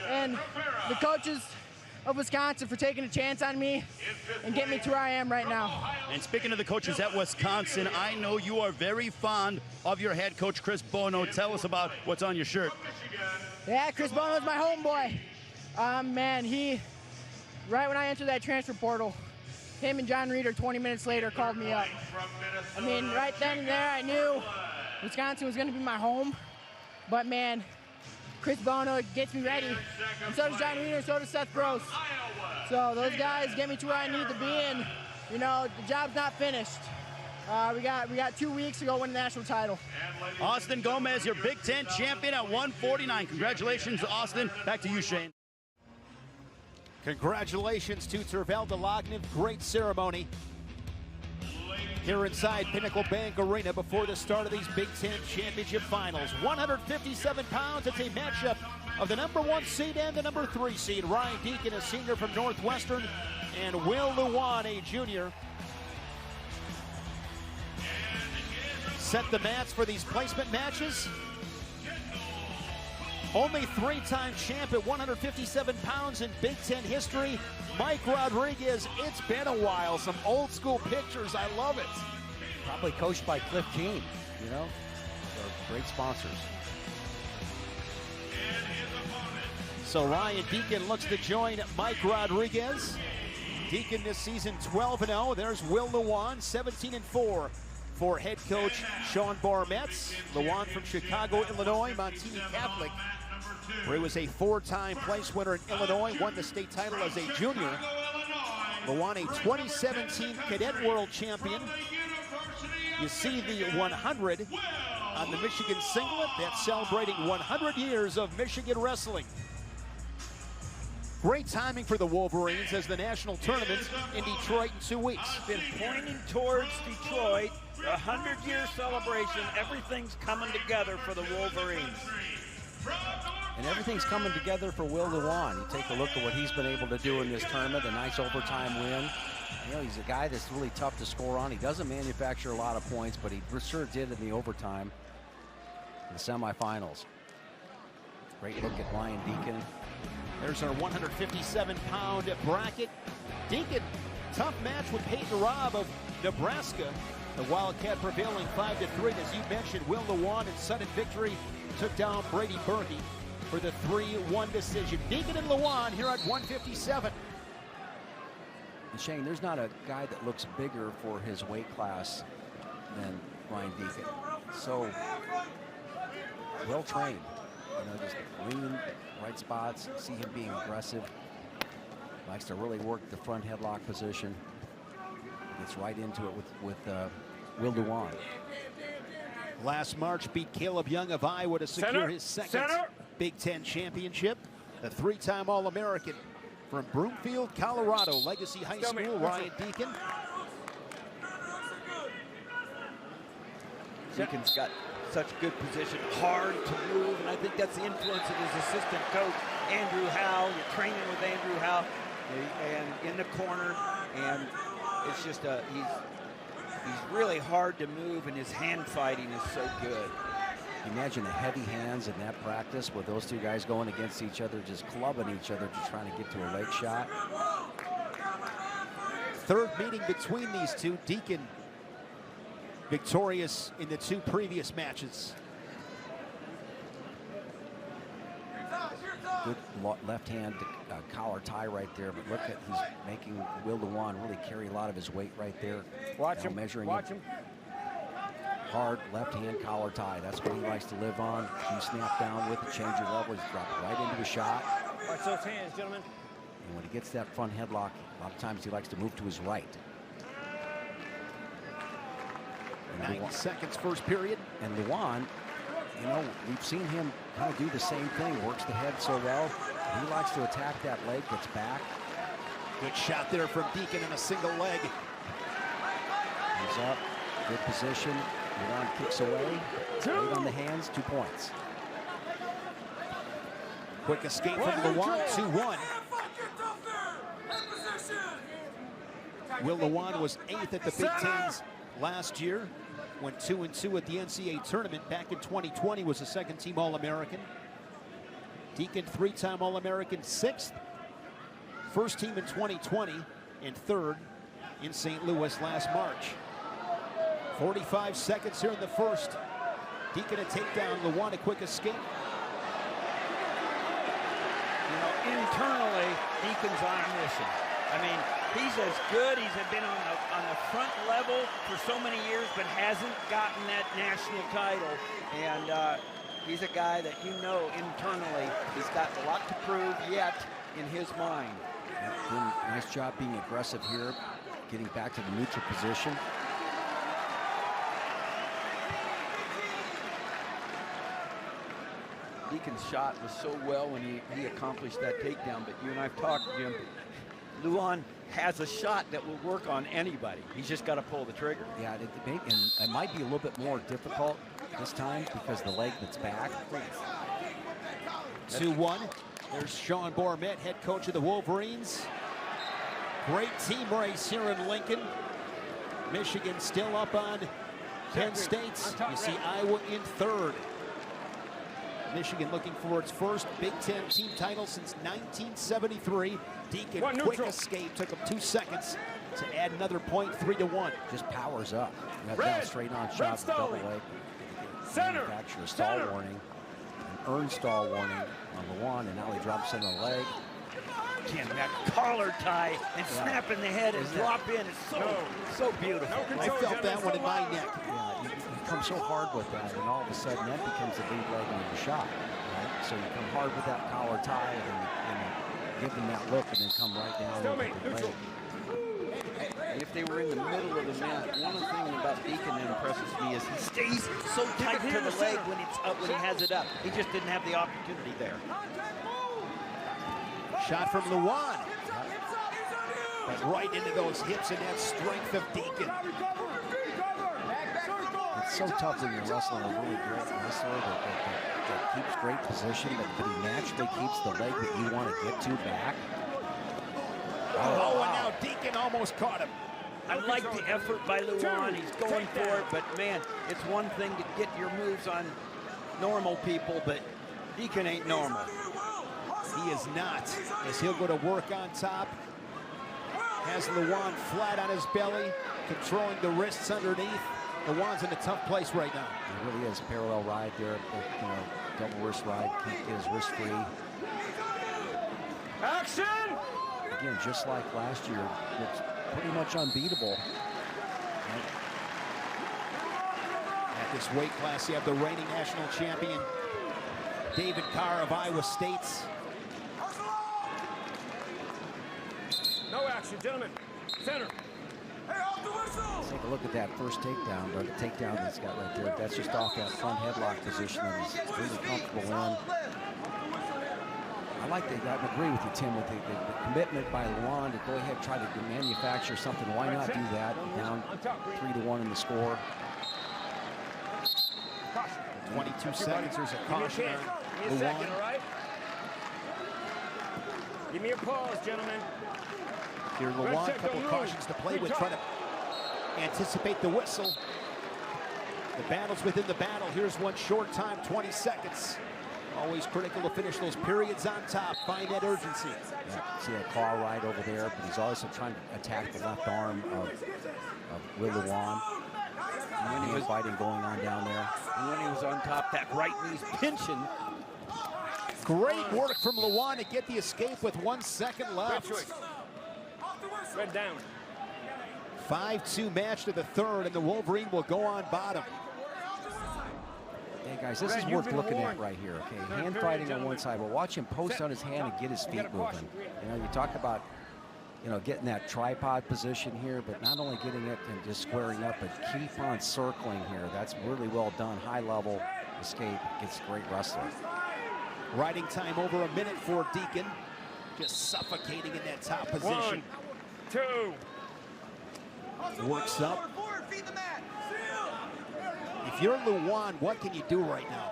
and the coaches of Wisconsin for taking a chance on me and getting me to where I am right now. And speaking of the coaches at Wisconsin, I know you are very fond of your head coach, Chris Bono. Tell us about what's on your shirt. Yeah, Chris Bono is my homeboy. Man, right when I entered that transfer portal, him and John Reeder 20 minutes later called me up. I mean, right then and there, I knew Wisconsin was going to be my home. But man, Chris Bono gets me ready, and so does John Reeder, and so does Seth Gross. So those guys get me to where I need to be, and you know, the job's not finished. We got 2 weeks to go win the national title. Austin Gomez, your Big Ten champion at 149. Congratulations, Austin. Back to you, Shane. Congratulations to Tervel Delagnev. Great ceremony. here inside Pinnacle Bank Arena before the start of these Big Ten Championship Finals. 157 pounds, it's a matchup of the #1 seed and the #3 seed. Ryan Deakin, a senior from Northwestern, and Will Lewan, a junior. Set the mats for these placement matches. Only three-time champ at 157 pounds in Big Ten history, Mike Rodriguez. It's been a while. Some old school pictures. I love it. Probably coached by Cliff Keen, you know. They're great sponsors. So Ryan Deakin looks to join Mike Rodriguez. Deakin this season 12-0. There's Will Lewan, 17-4 for head coach Sean Barnett. Lewan from Chicago, Illinois, Montini Catholic, where he was a four-time place winner in Illinois, won the state title as a junior. Lewan, a 2017 Cadet World Champion. You see the 100 on the Michigan singlet. That's celebrating 100 years of Michigan wrestling. Great timing for the Wolverines as the national tournament in Detroit in 2 weeks. Been pointing towards Detroit, a 100-year celebration. Everything's coming together for the Wolverines. And everything's coming together for Will Lewan. You take a look at what he's been able to do in this tournament, a nice overtime win. You know, he's a guy that's really tough to score on. He doesn't manufacture a lot of points, but he sure did in the overtime in the semifinals. Great look at Ryan Deakin. There's our 157-pound bracket. Deakin, tough match with Peyton Robb of Nebraska. The Wildcat prevailing 5-3. As you mentioned, Will Lewan in sudden victory took down Brady Berkey for the 3-1 decision. Deakin and Lewan here at 157. And Shane, there's not a guy that looks bigger for his weight class than Ryan Deakin. So well trained. You know, just lean, right spots, see him being aggressive. Likes to really work the front headlock position. Gets right into it with Will Lewan. Last March beat Caleb Young of Iowa to secure his second Big Ten championship. The three-time All-American from Broomfield, Colorado, Legacy High School, Ryan Deakin. Deakin's got such good position, hard to move, and I think that's the influence of his assistant coach, Andrew Howe. You're training with Andrew Howe, and in the corner, and it's just he's really hard to move, and his hand fighting is so good. Imagine the heavy hands in that practice with those two guys going against each other, just clubbing each other, just trying to get to a leg shot. Third meeting between these two. Deakin victorious in the two previous matches. Good left hand collar tie right there, but look at, he's making Will Lewan really carry a lot of his weight right there. Watch him, measuring watch him. Hard left hand collar tie. That's what he likes to live on. You snap down with it, change your level, he's dropped right into a shot. Watch those hands, gentlemen. And when he gets that front headlock, a lot of times he likes to move to his right. 90 seconds first period. And Lewan, you know, we've seen him kind of do the same thing, works the head so well. He likes to attack that leg that's back. Good shot there from Deakin in a single leg. He's up, good position. Lewan kicks away, weight on the hands, 2 points. Quick escape from Lewan, 2-1. Will Lewan was 8th at the Big Tens last year. Went 2-2 at the NCAA tournament. Back in 2020 was a second-team All-American. Deakin, three-time All-American, 6th. First team in 2020 and 3rd in St. Louis last March. 45 seconds here in the first. Deakin a takedown, Lewan a quick escape. You know, internally, Deakin's on a mission. I mean, he's as good. He's been on the front level for so many years, but hasn't gotten that national title. And he's a guy that, you know, internally, he's got a lot to prove yet in his mind. Doing a nice job being aggressive here, getting back to the neutral position. Deakin's shot was so well when he accomplished that takedown, but you and I've talked, Jim, Lewan has a shot that will work on anybody. He's just got to pull the trigger. Yeah, and it might be a little bit more difficult this time because the leg that's back. 2-1. There's Sean Barnett, head coach of the Wolverines. Great team race here in Lincoln. Michigan still up on Penn State. You see Iowa in third. Michigan looking for its first Big Ten team title since 1973. Deakin, quick escape, took him 2 seconds to add another point, 3-1. Just powers up. Now straight on shot, double leg. Manufacturer stall warning, an earned stall warning on Lewan, and now he drops in the leg. Again, that collar tie and snap in the head and drop in. It's so beautiful. I felt that one in my neck. Yeah, you come so hard with that, and all of a sudden that becomes the lead leg of the shot. Right? So you come hard with that collar tie and give them that look, and then come right down with the leg. If they were in the middle of the mat, one thing about Deakin that impresses me is he stays so tight to the leg when it's up, when he has it up. He just didn't have the opportunity there. Shot from Lewan. But right into those hips and that strength of Deakin. It's so tough when you're wrestling a really great wrestler that keeps great position, but he naturally keeps the leg that you want to get to back. Oh, and now Deakin almost caught him. I like the effort by Lewan. He's going for it, but man, it's one thing to get your moves on normal people, but Deakin ain't normal. He is not, as he'll go to work on top. Has Lewan flat on his belly, controlling the wrists underneath. Lewan's in a tough place right now. It really is. Parallel ride there, double wrist ride, can't get his wrist free. Action! Again, just like last year, it's pretty much unbeatable. At this weight class, you have the reigning national champion, David Carr of Iowa State. No action, gentlemen. Center. Take a look at that first takedown, or the takedown that's got right there. That's just off that front headlock position that he's really comfortable in. I agree with you, Tim, with the commitment by Lewan to go ahead and try to manufacture something. Why not do that? Down 3-1 in the score. 22 seconds, there's a caution on Lewan. Give me a pause, gentlemen. Here, Lewan, a couple of cautions to play with, trying to anticipate the whistle. The battle's within the battle. Here's one short time, 20 seconds. Always critical to finish those periods on top. Find that urgency. Yeah, see that claw ride over there, but he's also trying to attack the left arm of Will Lewan. When he was fighting going on down there. And when he was on top, that right knee's pinching. Great work from Lewan to get the escape with 1 second left. Red down. 5-2 match to the third, and the Wolverine will go on bottom. Hey guys, this is worth looking at right here. Okay, hand fighting on one side, but watch him post on his hand and get his feet moving. You talk about, getting that tripod position here, but not only getting it and just squaring up, but keep on circling here. That's really well done. High level escape. Gets great wrestling. Riding time over a minute for Deakin. Just suffocating in that top position. 1, 2. Works up. If you're Lewan, what can you do right now?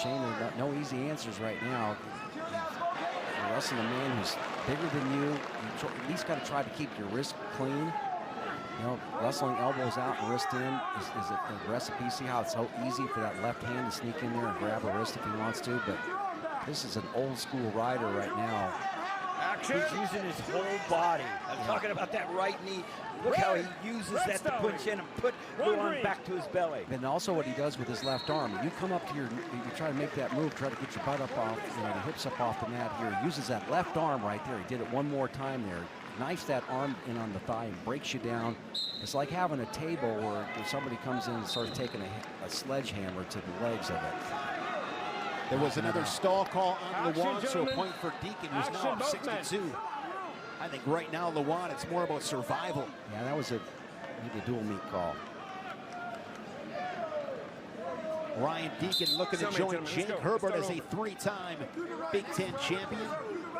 Shane, no easy answers right now. You're wrestling a man who's bigger than you. You at least got to try to keep your wrist clean. Wrestling elbows out and wrist in is a recipe. See how it's so easy for that left hand to sneak in there and grab a wrist if he wants to, but this is an old school rider right now. He's using his whole body. I'm talking about that right knee. Look how he uses that to punch in and put Lewan back to his belly. And also what he does with his left arm. You come up to you try to make that move, try to get your butt up off, the hips up off the mat here. He uses that left arm right there. He did it one more time there. Knifes that arm in on the thigh and breaks you down. It's like having a table where somebody comes in and starts taking a sledgehammer to the legs of it. There was another stall call on Lewan, so a point for Deakin, who's now up 62. I think right now, Lewan, it's more about survival. Yeah, that was maybe a dual meat call. Ryan Deakin looking to join Jake Herbert as a three-time Big Ten champion.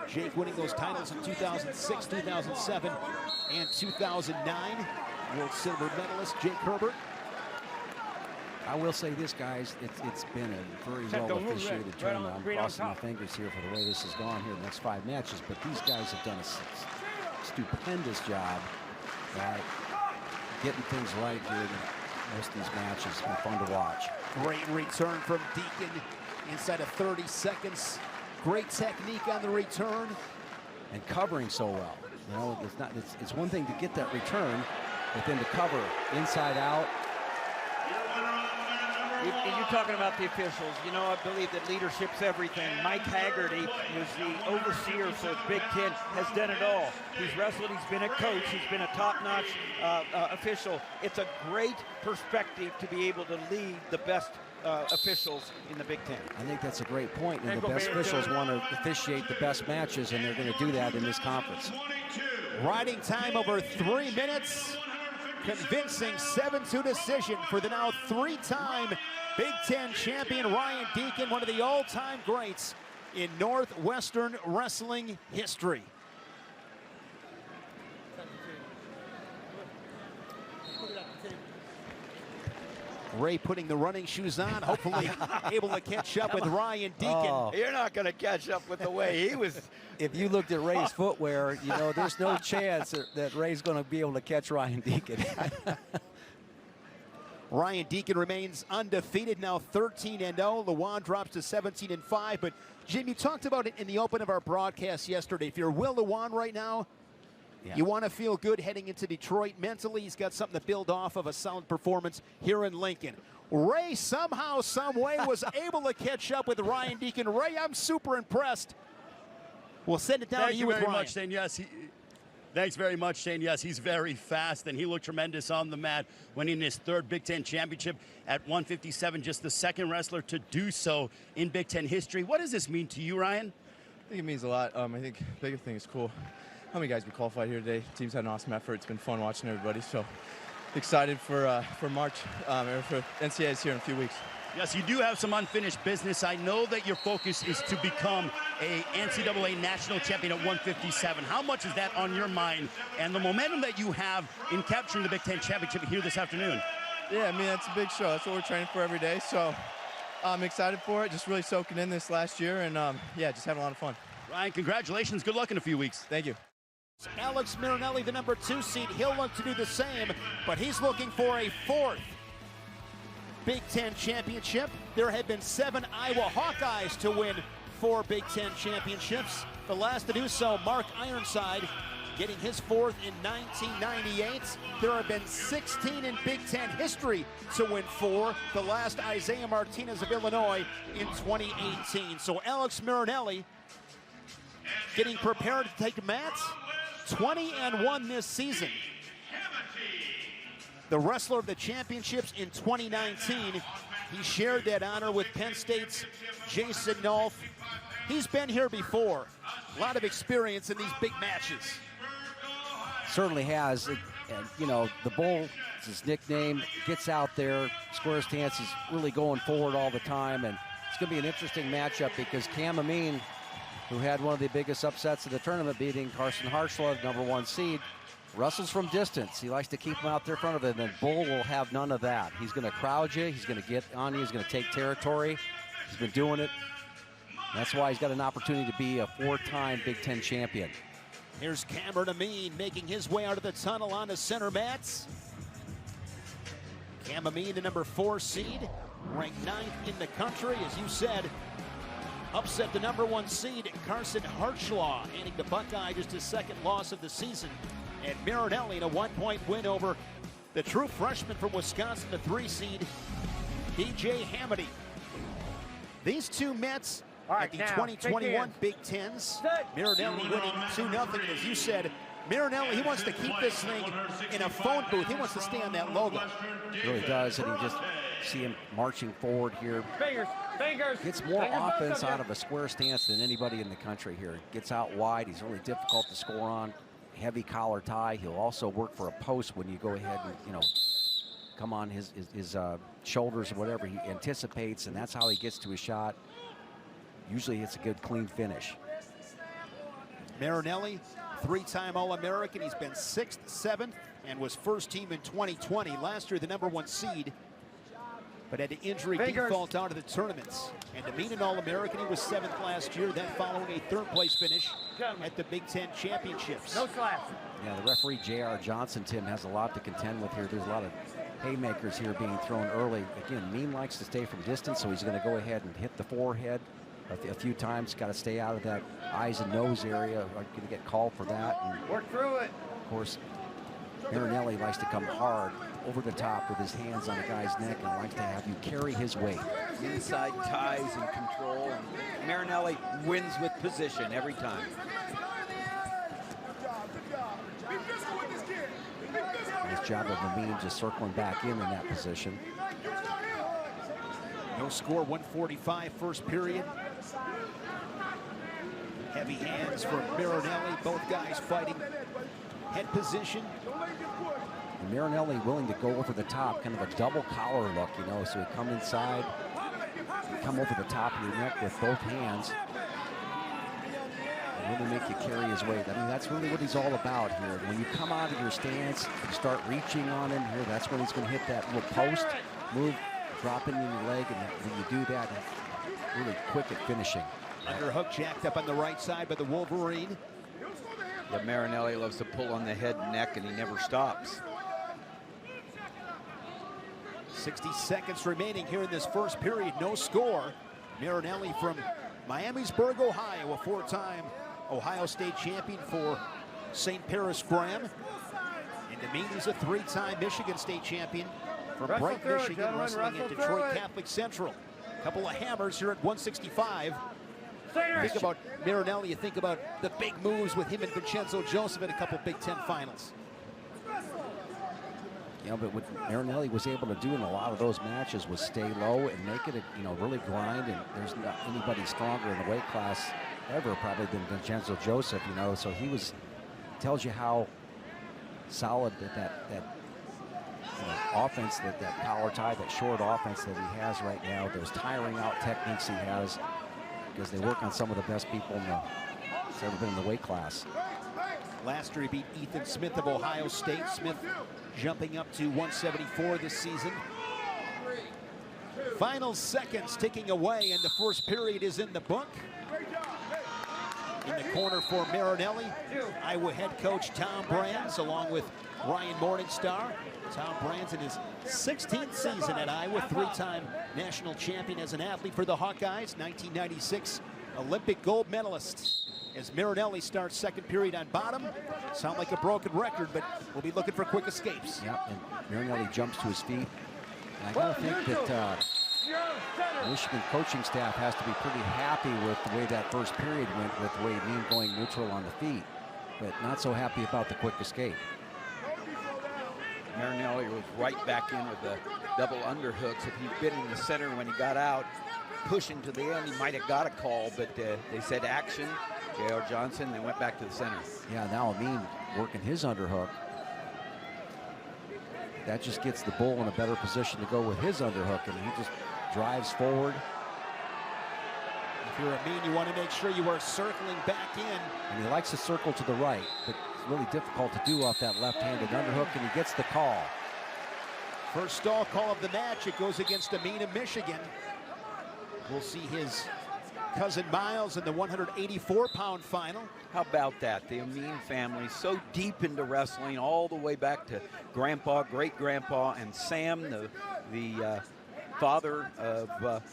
Jake winning those titles in 2006, 2007, and 2009. World silver medalist Jake Herbert. I will say this, guys, it's been a very well officiated tournament. I'm crossing my fingers here for the way this has gone here the next 5 matches, but these guys have done a stupendous job at getting things right here in most of these matches. It's been fun to watch. Great return from Deakin inside of 30 seconds. Great technique on the return. And covering so well. You know, it's one thing to get that return, but then to cover inside out. You're talking about the officials. You know, I believe that leadership's everything. Mike Haggerty, who's the overseer for Big Ten, has done it all. He's wrestled, he's been a coach, he's been a top-notch official. It's a great perspective to be able to lead the best officials in the Big Ten. I think that's a great point, and the best officials want to officiate the best matches, and they're going to do that in this conference. Riding time over 3 minutes. Convincing 7-2 decision for the now 3-time Big Ten champion Ryan Deakin, one of the all-time greats in Northwestern wrestling history. Ray putting the running shoes on, hopefully able to catch up with Ryan Deakin. Oh. You're not going to catch up with the way he was. If you looked at Ray's footwear, you know, there's no chance that Ray's going to be able to catch Ryan Deakin. Ryan Deakin remains undefeated, now 13-0. Lewan drops to 17-5. But, Jim, you talked about it in the open of our broadcast yesterday. If you're Will Lewan right now, you want to feel good heading into Detroit. Mentally, he's got something to build off of a solid performance here in Lincoln. Ray somehow, some way was able to catch up with Ryan Deakin. Ray, I'm super impressed. We'll send it down to you with Ryan. Much, Shane. Yes, thanks very much, Shane. Yes, he's very fast, and he looked tremendous on the mat, winning his 3rd Big Ten championship at 157, just the 2nd wrestler to do so in Big Ten history. What does this mean to you, Ryan? I think it means a lot. I think the bigger thing is cool. How many guys we qualified here today? Team's had an awesome effort. It's been fun watching everybody. So excited for March, or for NCAAs here in a few weeks. Yes, you do have some unfinished business. I know that your focus is to become a NCAA national champion at 157. How much is that on your mind and the momentum that you have in capturing the Big Ten championship here this afternoon? Yeah, I mean, that's a big show. That's what we're training for every day. So I'm excited for it. Just really soaking in this last year, and yeah, just having a lot of fun. Ryan, congratulations. Good luck in a few weeks. Thank you. Alex Marinelli, the number 2 seed, he'll look to do the same, but he's looking for a 4th Big Ten championship. There had been 7 Iowa Hawkeyes to win 4 Big Ten championships. The last to do so, Mark Ironside, getting his 4th in 1998. There have been 16 in Big Ten history to win 4. The last, Isaiah Martinez of Illinois in 2018. So Alex Marinelli getting prepared to take mats. 20-1 this season. The wrestler of the championships in 2019. He shared that honor with Penn State's Jason Nolf. He's been here before. A lot of experience in these big matches. Certainly has. And, you know, the Bull is his nickname. Gets out there, square stance. He's really going forward all the time. And it's going to be an interesting matchup because Amine, who had one of the biggest upsets of the tournament, beating Carson Hartschlag, number 1 seed, wrestles from distance. He likes to keep him out there in front of him, and Bull will have none of that. He's going to crowd you. He's going to get on you. He's going to take territory. He's been doing it. That's why he's got an opportunity to be a 4-time Big Ten champion. Here's Cameron Amine making his way out of the tunnel on the center mats. Cam Amine, the number 4 seed, ranked 9th in the country, as you said. Upset the number 1 seed, Carson Hartschlag, handing the Buckeye just his 2nd loss of the season. And Marinelli in a 1-point win over the true freshman from Wisconsin, the 3 seed, DJ Hamady. These 2 Mets at the 2021 Big Tens. Marinelli winning 2-0. And as you said, Marinelli, he wants to keep this thing in a phone booth. He wants to stay on that logo. He really does, and you just see him marching forward here. Fingers. Gets more offense out of a square stance than anybody in the country here. Gets out wide. He's really difficult to score on. Heavy collar tie. He'll also work for a post when you go ahead and, you know, come on his shoulders or whatever. He anticipates, and that's how he gets to his shot. Usually it's a good, clean finish. Marinelli, 3-time All-American. He's been 6th, 7th, and was first team in 2020. Last year, the #1 seed, but had an injury default out of the tournaments. And to meet an All-American, he was 7th last year, then following a 3rd-place finish at the Big Ten Championships. No slaps. Yeah, the referee, J.R. Johnson, Tim, has a lot to contend with here. There's a lot of haymakers here being thrown early. Again, Amine likes to stay from distance, so he's going to go ahead and hit the forehead a few times. Got to stay out of that eyes and nose area. Going to get called for that. And work through it. Of course, Marinelli likes to come hard over the top with his hands on a guy's neck and likes to have you carry his weight. Inside ties and control. And Marinelli wins with position every time. Nice job of Amine just circling back in that position. No score, 145 first period. Heavy hands from Marinelli, both guys fighting head position. And Marinelli willing to go over the top, kind of a double collar look, you know, so he come inside, come over the top of your neck with both hands, and really make you carry his weight. I mean, that's really what he's all about here. When you come out of your stance, you start reaching on him here, that's when he's going to hit that little post move, dropping in your leg, and when you do that, it's really quick at finishing. Underhook jacked up on the right side by the Wolverine. Yeah, Marinelli loves to pull on the head and neck, and he never stops. 60 seconds remaining here in this first period. No score. Marinelli from Miamisburg, Ohio, a 4-time Ohio State champion for St. Paris Graham. And Amine is a 3-time Michigan State champion from Bright, Michigan, wrestling at Detroit Catholic Central. A couple of hammers here at 165. Think about Marinelli, you think about the big moves with him and Vincenzo Joseph in a couple Big Ten finals. Yeah, but what Marinelli was able to do in a lot of those matches was stay low and make it, really grind. And there's not anybody stronger in the weight class ever probably than Vincenzo Joseph, So he tells you how solid that offense, that collar tie, that short offense that he has right now, those tiring out techniques he has, because they work on some of the best people that's ever been in the weight class. Last year he beat Ethan Smith of Ohio State. Smith jumping up to 174 this season. Final seconds ticking away, and the first period is in the book. In the corner for Marinelli, Iowa head coach Tom Brands, along with Ryan Morningstar. Tom Brands in his 16th season at Iowa, 3-time national champion as an athlete for the Hawkeyes, 1996 Olympic gold medalist. As Marinelli starts second period on bottom. Sound like a broken record, but we'll be looking for quick escapes. Yeah, and Marinelli jumps to his feet. And I gotta think that the Michigan coaching staff has to be pretty happy with the way that first period went, with the way Amine going neutral on the feet, but not so happy about the quick escape. Marinelli was right back in with the double underhooks. If he'd been in the center when he got out, pushing to the end, he might have got a call, but they said action. J.R. Johnson, they went back to the center. Yeah, now Amine working his underhook. That just gets the bull in a better position to go with his underhook, and he just drives forward. If you're Amine, you want to make sure you are circling back in. And he likes to circle to the right, but it's really difficult to do off that left-handed underhook, and he gets the call. First stall call of the match. It goes against Amine of Michigan. We'll see his cousin Myles in the 184-pound final. How about that? The Amine family so deep into wrestling, all the way back to Grandpa, great-grandpa, and Sam, the father of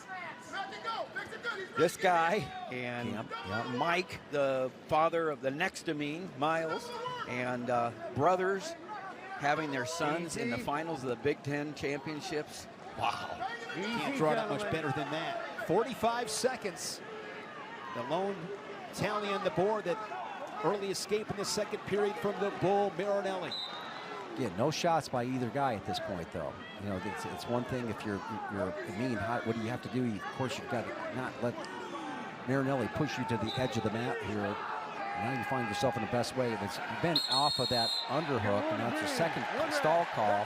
this guy, and Mike, the father of the next Amine, Myles, and brothers having their sons in the finals of the Big Ten championships. Wow. Can't draw it much better than that. 45 seconds. The lone tally on the board, that early escape in the second period from the bull, Marinelli. Yeah, no shots by either guy at this point, though. It's one thing if you're Amine, what do you have to do? Of course, you've got to not let Marinelli push you to the edge of the mat here. Now you find yourself in the best way. You've been off of that underhook, and that's your second stall call.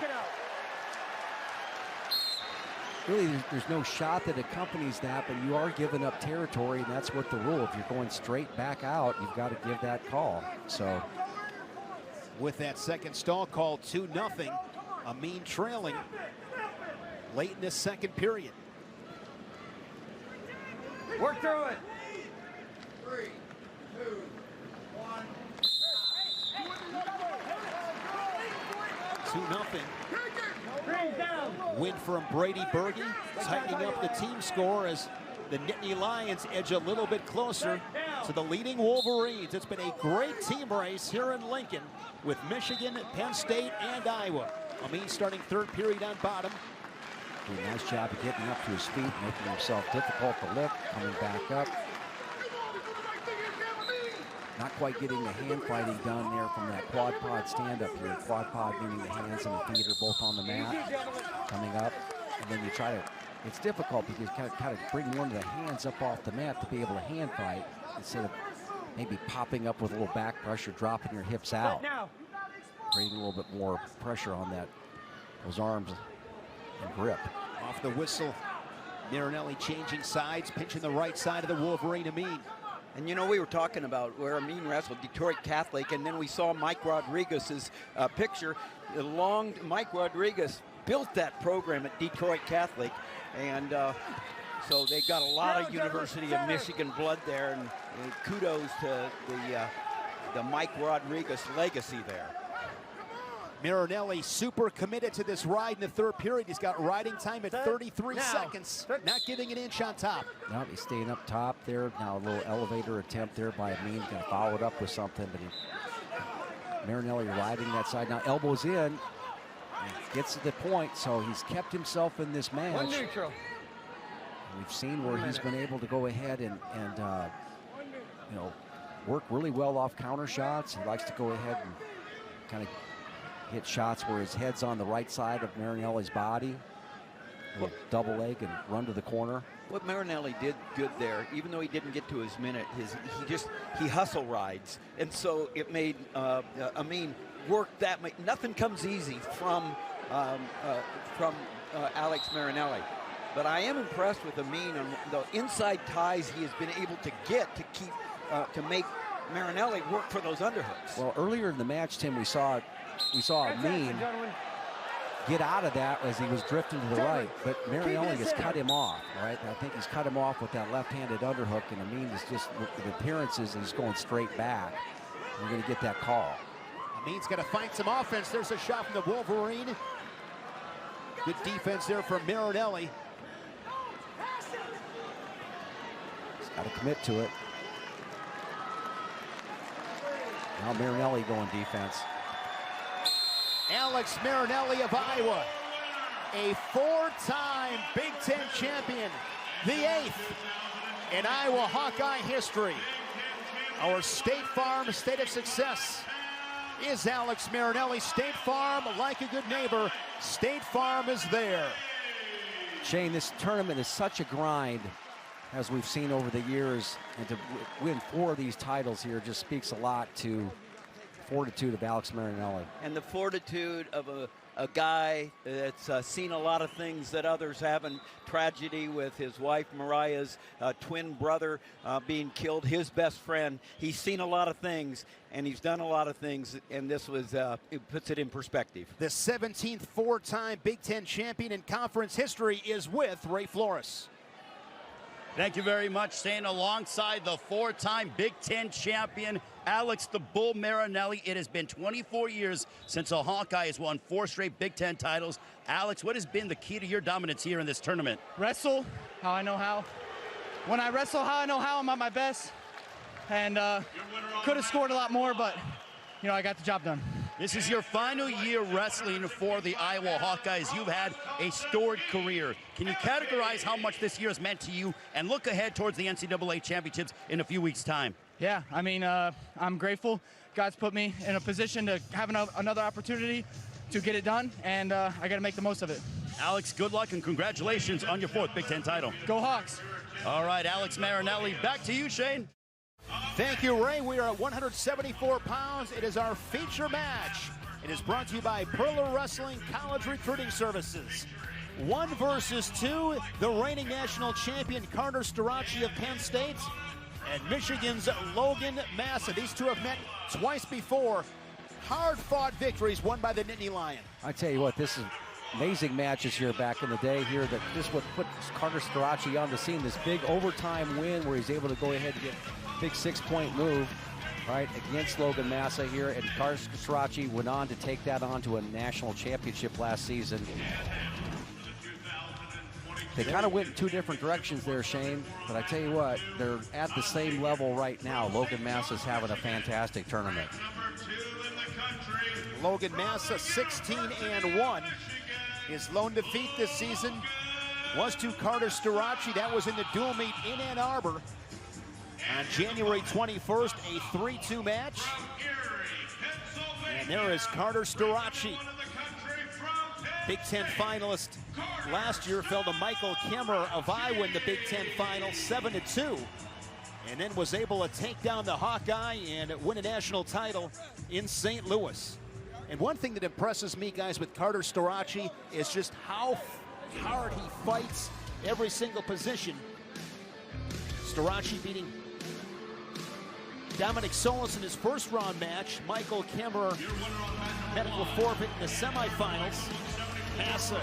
really there's no shot that accompanies that, but you are giving up territory, and that's what the rule. If you're going straight back out, you've got to give that call. So with that second stall call, 2-0, Amine trailing late in this second period. Work through it. 3, 2, 1. 2-0. Win from Brady Berge, tightening up the team score as the Nittany Lions edge a little bit closer to the leading Wolverines. It's been a great team race here in Lincoln with Michigan, Penn State, and Iowa. Amine starting third period on bottom. Doing a nice job of getting up to his feet, making himself difficult to lift, coming back up. Not quite getting the hand fighting done there from that quad pod stand up here. Quad pod meaning the hands and the feet are both on the mat, coming up. And then you try to, it's difficult because you kind of bring one of the hands up off the mat to be able to hand fight instead of maybe popping up with a little back pressure, dropping your hips out. Creating a little bit more pressure on those arms and grip. Off the whistle, Marinelli changing sides, pinching the right side of the Wolverine, Amine. And you know, we were talking about where Amine wrestled, Detroit Catholic, and then we saw Mike Rodriguez's picture. The long Mike Rodriguez built that program at Detroit Catholic, and so they got a lot of University of Michigan blood there, and kudos to the Mike Rodriguez legacy there. Marinelli super committed to this ride in the third period. He's got riding time at 33 seconds, not giving an inch on top. Now he's staying up top there. Now a little elevator attempt there by Amine. Going to follow it up with something, but Marinelli riding that side. Now elbows in, gets to the point, so he's kept himself in this match. One neutral. We've seen where he's been able to go ahead and you know, work really well off counter shots. He likes to go ahead and kind of hit shots where his head's on the right side of Marinelli's body. A little double leg and run to the corner. What Marinelli did good there, even though he didn't get to his minute, he hustle rides, and so it made Amine work that. Nothing comes easy from Alex Marinelli, but I am impressed with Amine on the inside ties he has been able to get to keep to make Marinelli work for those underhooks. Well, earlier in the match, Tim, we saw Amine get out of that as he was drifting to the right, but Marinelli has cut him off, right? I think he's cut him off with that left-handed underhook, and Amine is just, the appearances, he's going straight back. We're going to get that call. Amine's got to find some offense. There's a shot from the Wolverine. Good defense there from Marinelli. He's got to commit to it. Now Marinelli going defense. Alex Marinelli of Iowa, a four-time Big Ten champion, the 8th in Iowa Hawkeye history. Our State Farm state of success is Alex Marinelli. State Farm, like a good neighbor, State Farm is there. Shane, this tournament is such a grind, as we've seen over the years, and to win 4 of these titles here just speaks a lot to fortitude of Alex Marinelli. And the fortitude of a guy that's seen a lot of things that others haven't. Tragedy with his wife Mariah's twin brother being killed, his best friend. He's seen a lot of things, and he's done a lot of things, and this was, it puts it in perspective. The 17th four-time Big Ten champion in conference history is with Ray Flores. Thank you very much. Staying alongside the 4-time Big Ten champion, Alex the Bull Marinelli. It has been 24 years since a Hawkeye has won 4 straight Big Ten titles. Alex, what has been the key to your dominance here in this tournament? Wrestle how I know how. When I wrestle how I know how, I'm at my best. And could have scored a lot more, but, you know, I got the job done. This is your final year wrestling for the Iowa Hawkeyes. You've had a storied career. Can you categorize how much this year has meant to you and look ahead towards the NCAA championships in a few weeks' time? Yeah, I mean, I'm grateful. God's put me in a position to have another opportunity to get it done, and I got to make the most of it. Alex, good luck and congratulations on your 4th Big Ten title. Go Hawks. All right, Alex Marinelli, back to you, Shane. Thank you, Ray. We are at 174 pounds. It is our feature match. It is brought to you by Perler Wrestling College Recruiting Services. 1 versus 2, the reigning national champion Carter Starocci of Penn State and Michigan's Logan Massa. These two have met twice before. Hard-fought victories won by the Nittany Lion. I tell you what, this is amazing matches here back in the day here. That just what put Carter Starocci on the scene. This big overtime win where he's able to go ahead and get a big 6-point move, right, against Logan Massa here. And Carter Starocci went on to take that on to a national championship last season. They kind of went in 2 different directions there, Shane. But I tell you what, they're at the same level right now. Logan Massa's having a fantastic tournament. Logan Massa, 16-1. His lone defeat this season was to Carter Starocci. That was in the dual meet in Ann Arbor on January 21st, a 3-2 match. And there is Carter Starocci, Big Ten finalist last year, fell to Michael Kemmerer of Iowa in the Big Ten final, 7-2. And then was able to take down the Hawkeye and win a national title in St. Louis. And one thing that impresses me, guys, with Carter Starocci is just how hard he fights every single position. Starocci beating Dominic Solis in his first round match. Michael Kemmerer, medical forfeit in the semifinals. Massa,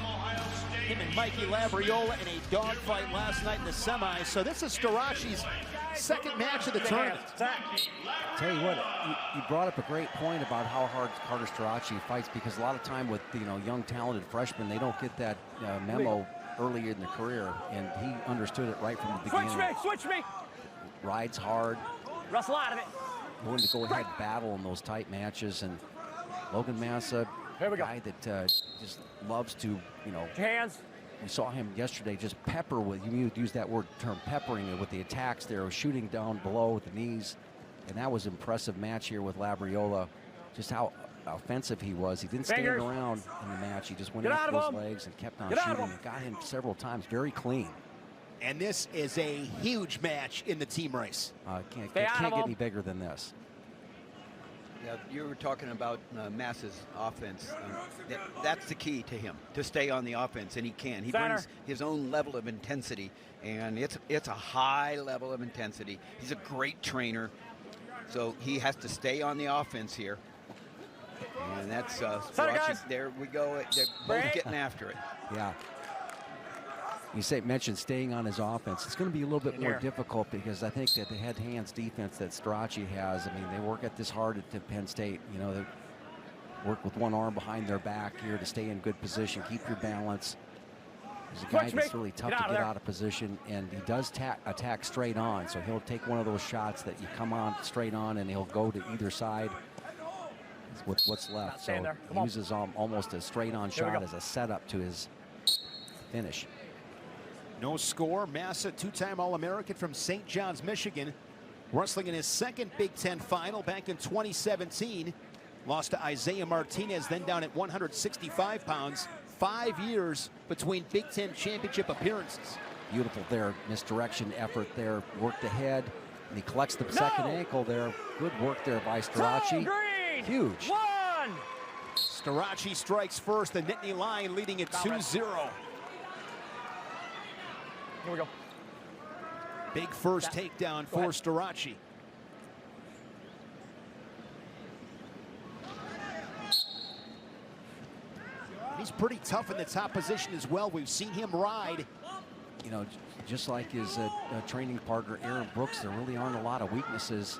him and Mikey Labriola in a dogfight last night in the semis. So this is Starocci's second match of the tournament. Tell you what, you brought up a great point about how hard Carter Starocci fights, because a lot of time with young talented freshmen, they don't get that memo early in the career, and he understood it right from the beginning. Switch me! Rides hard. Wrestle out of it. Willing to go ahead and battle in those tight matches. And Logan Massa, a guy that just loves to, hands. We saw him yesterday just pepper with, you use that term, peppering it with the attacks there, shooting down below with the knees. And that was an impressive match here with Labriola, just how offensive he was. He didn't stand around in the match. He just went after those legs and kept on shooting and got him several times, very clean. And this is a huge match in the team race. Can't get any bigger than this. Yeah, you were talking about Massa's offense. That's the key to him, to stay on the offense, and he can. He brings his own level of intensity, and it's a high level of intensity. He's a great trainer, so he has to stay on the offense here. And that's there we go. They're both getting after it. Yeah. You mentioned staying on his offense. It's going to be a little bit more difficult, because I think that the head-hands defense that Starocci has, I mean, they work at this hard at Penn State. They work with one arm behind their back here to stay in good position, keep your balance. He's a guy that's really tough to get out of position, and he does attack straight on. So he'll take one of those shots that you come on straight on, and he'll go to either side with what's left. So he uses almost a straight-on shot as a setup to his finish. No score. Massa, 2-time All-American from St. John's, Michigan, wrestling in his second Big Ten final back in 2017. Lost to Isaiah Martinez, then down at 165 pounds. 5 years between Big Ten championship appearances. Beautiful there, misdirection effort there, worked ahead, and he collects the second ankle there. Good work there by Starocci. Huge. Starocci strikes first, the Nittany Lion leading at 2-0. Here we go. Big first takedown for Starocci. He's pretty tough in the top position as well. We've seen him ride. Just like his training partner, Aaron Brooks, there really aren't a lot of weaknesses.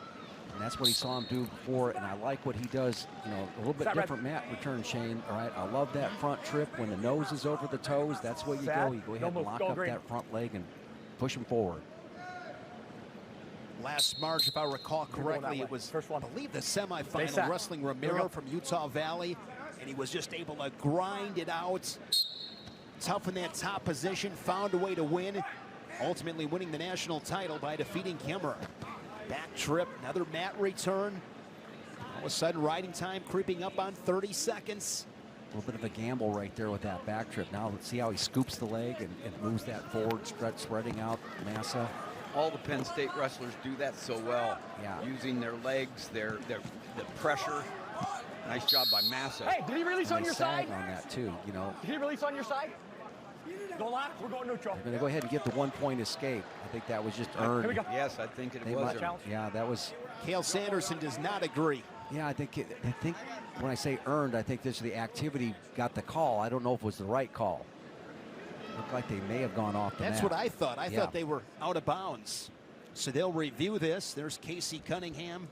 And that's what he saw him do before, and I like what he does, a little bit different mat return, Shane. All right, I love that front trip when the nose is over the toes. That's where you go. You go ahead and lock up that front leg and push him forward. Last March, if I recall correctly, it was, I believe, the semifinal, wrestling Romero from Utah Valley, and he was just able to grind it out. Tough in that top position, found a way to win, ultimately winning the national title by defeating Kemmerer. Back trip, another mat return. All of a sudden, riding time creeping up on 30 seconds. A little bit of a gamble right there with that back trip. Now let's see how he scoops the leg and moves that forward, spreading out Massa. All the Penn State wrestlers do that so well. Yeah. Using their legs, the pressure. Nice job by Massa. Hey, did he release on your side? On that too, Did he release on your side? Go left. We're going neutral. They're going to go ahead and get the 1-point escape. I think that was just earned. Here we go. Yes, I think it was. Yeah, that was. Cale Sanderson does not agree. Yeah, I think when I say earned, I think this the activity got the call. I don't know if it was the right call. Looked like they may have gone off the That's mat. what I thought. I thought they were out of bounds. So they'll review this. There's Casey Cunningham,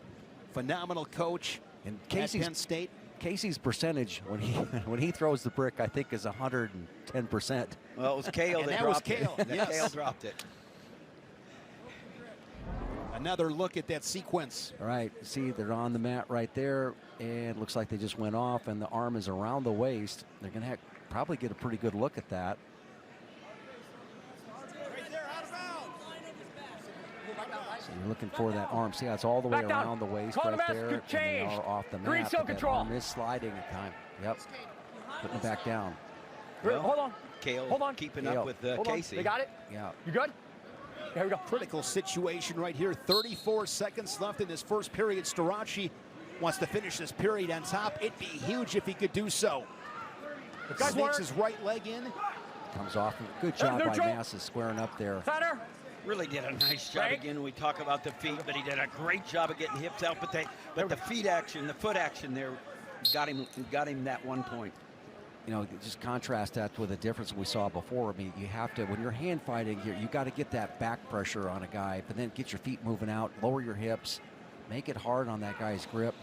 phenomenal coach and at Penn State. Casey's percentage when he throws the brick, I think, is 110%. Well, it was Cale that dropped it. Yes. Cale dropped it. Another look at that sequence. All right, see, they're on the mat right there, and looks like they just went off, and the arm is around the waist. They're going to probably get a pretty good look at that. So you're looking for that arm. See how it's all the way around the waist right there, and they are off the mat. But that arm is sliding at time. Yep, putting it back down. Well, hold on. Cale hold on. keeping up with Casey. They got it? Yeah. You good? Here we go. Critical situation right here. 34 seconds left in this first period. Starocci wants to finish this period on top. It'd be huge if he could do so. Snakes his right leg in. Comes off. Good job by Massa squaring up there. Center. Really did a nice job again. We talk about the feet, but he did a great job of getting hips out. But the feet action, the foot action there, got him that 1 point. You know, just contrast that with the difference we saw before. I mean, you have to, when you're hand fighting here, you got to get that back pressure on a guy, but then get your feet moving out, lower your hips, make it hard on that guy's grip.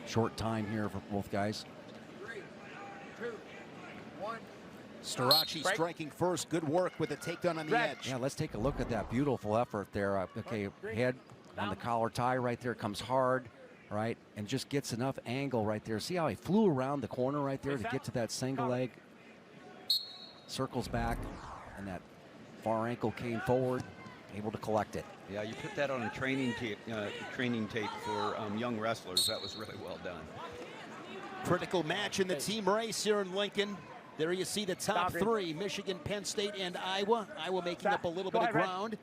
Short time here for both guys. 3, 2, 1. Starocci striking first. Good work with the takedown on the edge. Yeah, let's take a look at that beautiful effort there. Okay, head on the collar tie right there, comes hard, right, and just gets enough angle right there. See how he flew around the corner right there to get to that single leg. Circles back, and that far ankle came forward, able to collect it. Yeah, you put that on a training tape for young wrestlers. That was really well done. Critical match in the team race here in Lincoln. There you see the top three, Michigan, Penn State, and Iowa. Iowa making up a little bit of ground.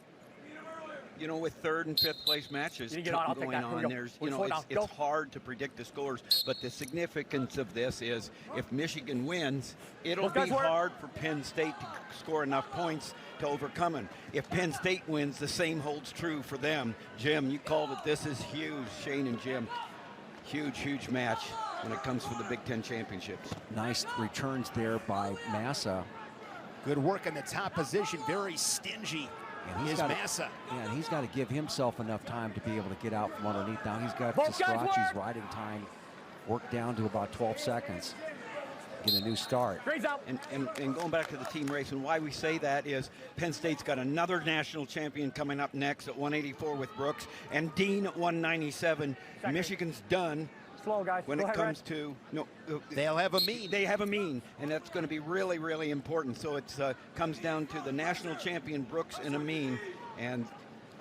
You know, with third and fifth place matches going on, there's, you know, it's hard to predict the scores, but the significance of this is if Michigan wins, it'll be hard for Penn State to score enough points to overcome it. If Penn State wins, the same holds true for them. Jim, you called it. This is huge, Shane and Jim. Huge, huge match when it comes to the Big Ten championships. Nice returns there by Massa. Good work in the top position, very stingy. And he's Massa. And he's got to give himself enough time to be able to get out from underneath. Now he's got Starocci's riding time worked down to about 12 seconds. Get a new start. And going back to the team race, and why we say that is Penn State's got another national champion coming up next at 184 with Brooks, and Dean at 197. Michigan's done. Slow, guys. When it comes to they'll have Amine. They have Amine, and that's going to be really, really important. So it comes down to the national champion Brooks and Amine, and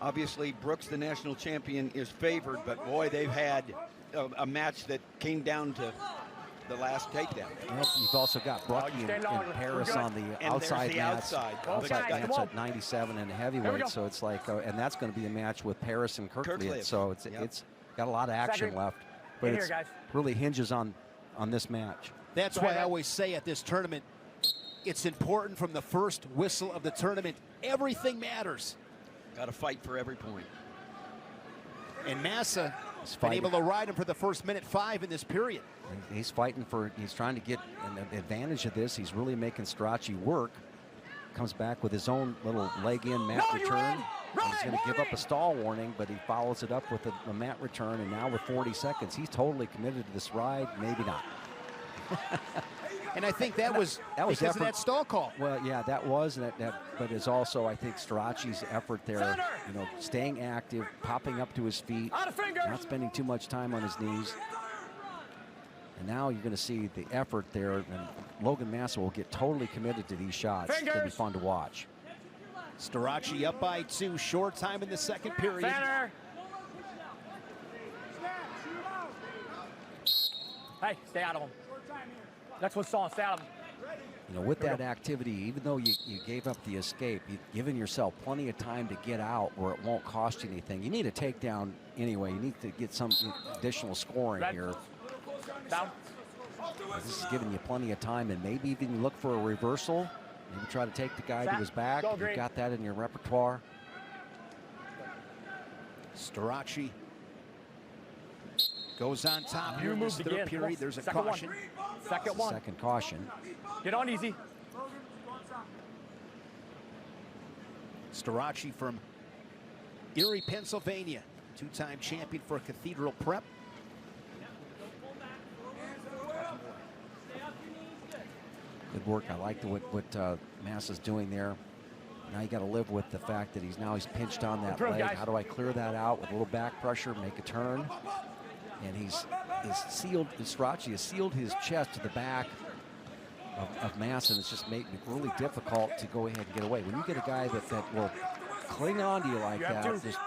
obviously Brooks, the national champion, is favored. But boy, they've had a match that came down to the last takedown. Well, you've also got Brucky and Paris on the outside mats. Outside mats at 97 and heavyweight. So it's like, and that's going to be a match with Paris and Kirkland. So it's got a lot of action left. But it really hinges on this match. That's why I always say at this tournament, it's important from the first whistle of the tournament. Everything matters. Got to fight for every point. And Massa has been able to ride him for the first minute 5 in this period. He's fighting for, he's trying to get an advantage of this. He's really making Starocci work. Comes back with his own little leg in mat return. He's going to give up a stall warning, but he follows it up with a mat return, and now with 40 seconds, he's totally committed to this ride. Maybe not. And I think that was because of that stall call. Well, yeah, that was, but it's also, I think, Starocci's effort there, you know, staying active, popping up to his feet, not spending too much time on his knees. And now you're going to see the effort there, and Logan Massa will get totally committed to these shots. It's going to be fun to watch. Starocci up by 2, short time in the second period. Hey, stay out of him. Next one's Saul, stay out of him. You know, with that activity, even though you gave up the escape, you've given yourself plenty of time to get out where it won't cost you anything. You need a takedown anyway. You need to get some additional scoring here. Down. This is giving you plenty of time, and maybe even look for a reversal. Maybe try to take the guy to his back. You've got that in your repertoire. Starocci goes on top here in this third period. There's a caution. Second caution. Get on easy. Starocci from Erie, Pennsylvania. Two-time champion for Cathedral Prep. Good work. I like what Massa's doing there. Now you got to live with the fact that he's pinched on that leg. How do I clear that out with a little back pressure, make a turn? And he's sealed. Starocci has sealed his chest to the back of Massa, and it's just making it really difficult to go ahead and get away. When you get a guy that will cling on to you like that, just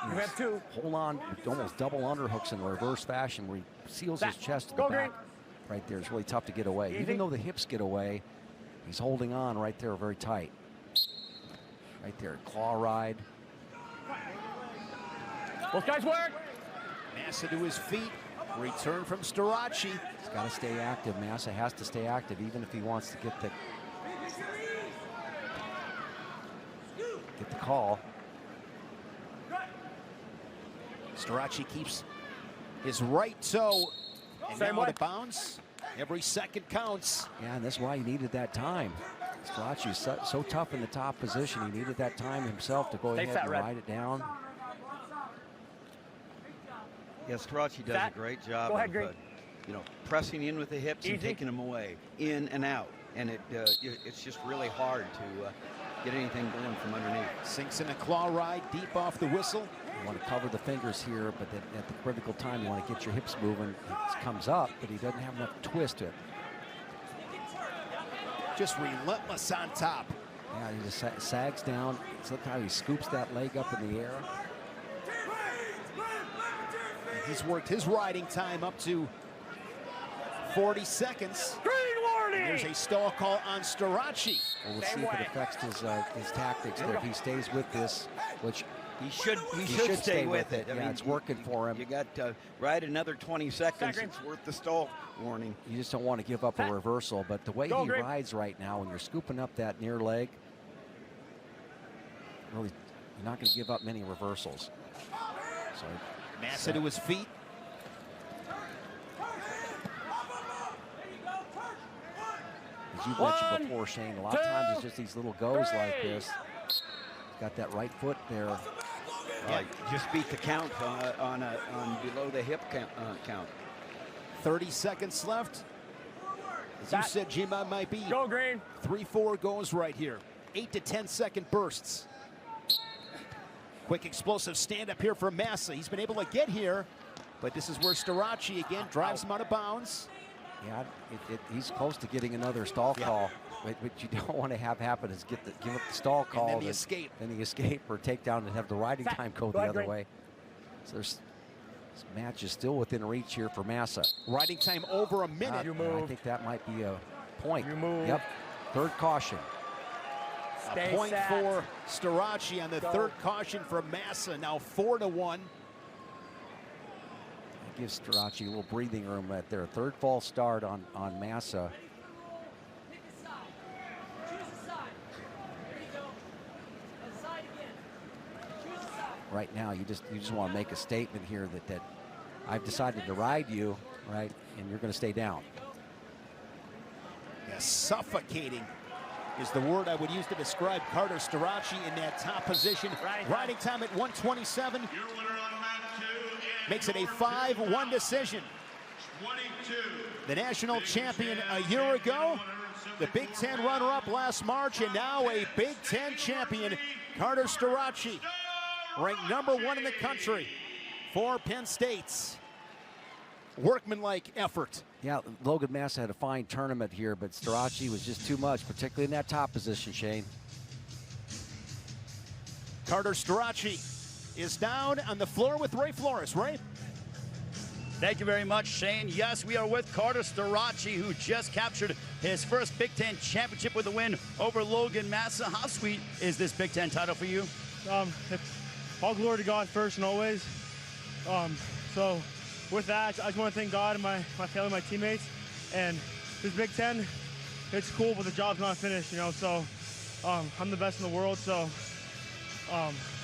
hold on, almost double underhooks in a reverse fashion where he seals his chest to the back. Right there, it's really tough to get away. Even though the hips get away, he's holding on right there very tight. Right there, claw ride. Both guys work. Massa to his feet. Return from Starocci. He's got to stay active. Massa has to stay active, even if he wants to get the call. Starocci keeps his right toe and now out of bounds. Every second counts. Yeah, and that's why he needed that time. Starocci's so tough in the top position. He needed that time himself to go ahead and ride it down. Yeah, Starocci does a great job of, pressing in with the hips and taking them away, in and out. And it's just really hard to get anything going from underneath. Sinks in a claw ride deep off the whistle. You want to cover the fingers here, but at the critical time, you want to get your hips moving. It comes up, but he doesn't have enough twist to it. Just relentless on top. Yeah, he just sags down. Look how he scoops that leg up in the air. He's worked his riding time up to 40 seconds. Green warning! And there's a stall call on Starocci. Well, we'll see if it affects his tactics there. If he stays with this, which he should stay with it. I mean, it's working for him. You got to ride another 20 seconds. It's worth the stall warning. You just don't want to give up a reversal, but the way he rides right now, when you're scooping up that near leg, really, you're not going to give up many reversals. So Massa to his feet. As you mentioned before, Shane, a lot of times it's just these little goes like this. Got that right foot there. Right, just beat the count on below the hip count. 30 seconds left. As you said, Jim, I might be. Go green. 3-4 goes right here. 8 to 10 second bursts. Quick explosive stand up here for Massa. He's been able to get here, but this is where Starocci again drives him out of bounds. Yeah, he's close to getting another stall call. What you don't want to have happen is give up the stall call. And then the escape. Then the escape or takedown and have the riding time go the other way. So this match is still within reach here for Massa. Riding time over a minute. I think that might be a point. You move. Yep, third caution. A point for Starocci on the third caution for Massa. Now 4-1. Gives Starocci a little breathing room right there. Third false start on Massa. Right now, you just want to make a statement here that I've decided to ride you, right, and you're going to stay down. Yeah, suffocating is the word I would use to describe Carter Starocci in that top position. Riding time at 1:27. Makes it a 5-1 decision. The national champion a year ago, the Big Ten runner-up last March, and now a Big Ten champion, Carter Starocci, ranked #1 in the country for Penn State's workmanlike effort. Yeah, Logan Massa had a fine tournament here, but Starocci was just too much, particularly in that top position, Shane. Carter Starocci is down on the floor with Ray Flores. Ray? Thank you very much, Shane. Yes, we are with Carter Starocci, who just captured his first Big Ten championship with a win over Logan Massa. How sweet is this Big Ten title for you? It's all glory to God first and always. So with that, I just want to thank God and my family, my teammates, and this Big Ten, it's cool, but the job's not finished, you know. So I'm the best in the world, so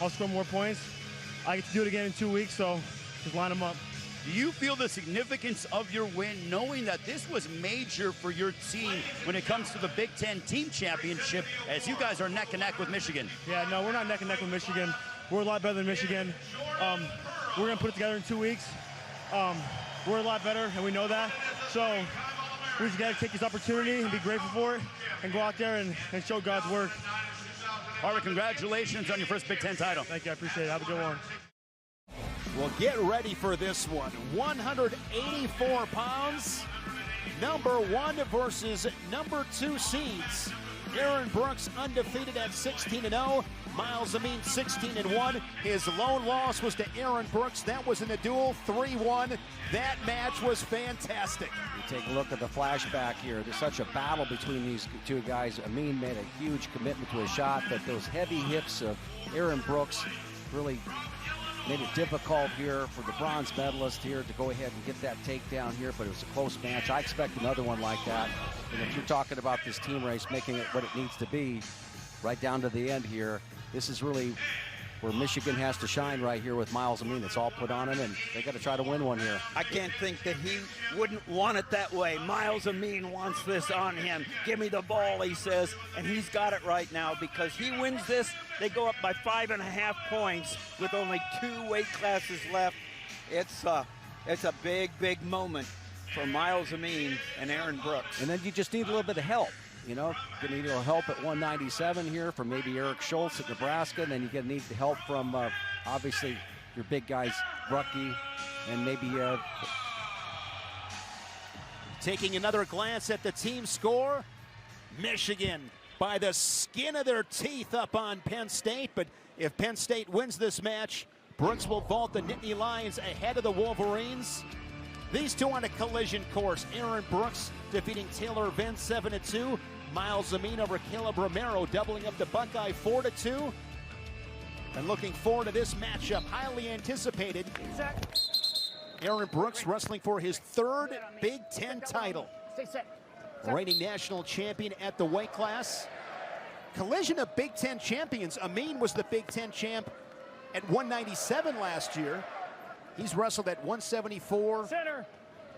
I'll score more points. I get to do it again in 2 weeks, so just line them up. Do you feel the significance of your win, knowing that this was major for your team when it comes to the Big Ten Team Championship, as you guys are neck and neck with Michigan? Yeah, no, we're not neck and neck with Michigan. We're a lot better than Michigan. We're going to put it together in 2 weeks. We're a lot better, and we know that. So we just got to take this opportunity and be grateful for it and go out there and show God's work. All right, congratulations on your first Big Ten title. Thank you, I appreciate it. Have a good one. Well, get ready for this one. 184 pounds, number 1 versus number 2 seeds. Aaron Brooks undefeated at 16-0. Myles Amine 16-1. His lone loss was to Aaron Brooks. That was in the duel, 3-1. That match was fantastic. You take a look at the flashback here. There's such a battle between these two guys. Amine made a huge commitment to his shot, but those heavy hips of Aaron Brooks really made it difficult here for the bronze medalist here to go ahead and get that takedown here, but it was a close match. I expect another one like that. And if you're talking about this team race, making it what it needs to be, right down to the end here, this is really where Michigan has to shine right here with Myles Amine. It's all put on him, and they got to try to win one here. I can't think that he wouldn't want it that way. Myles Amine wants this on him. Give me the ball, he says, and he's got it right now because he wins this. They go up by 5.5 points with only 2 weight classes left. It's a big, big moment for Myles Amine and Aaron Brooks. And then you just need a little bit of help. You know, you need a little help at 197 here from maybe Eric Schultz at Nebraska, and then you're going to need the help from, obviously, your big guys, Rucky, and maybe... Taking another glance at the team score, Michigan by the skin of their teeth up on Penn State, but if Penn State wins this match, Brooks will vault the Nittany Lions ahead of the Wolverines. These two on a collision course. Aaron Brooks defeating Taylor Vinn 7-2. Myles Amine over Caleb Romero, doubling up the Buckeye 4-2. And looking forward to this matchup, highly anticipated. Aaron Brooks wrestling for his 3rd Big Ten title. Reigning national champion at the weight class. Collision of Big Ten champions. Amine was the Big Ten champ at 197 last year. He's wrestled at 174. Center.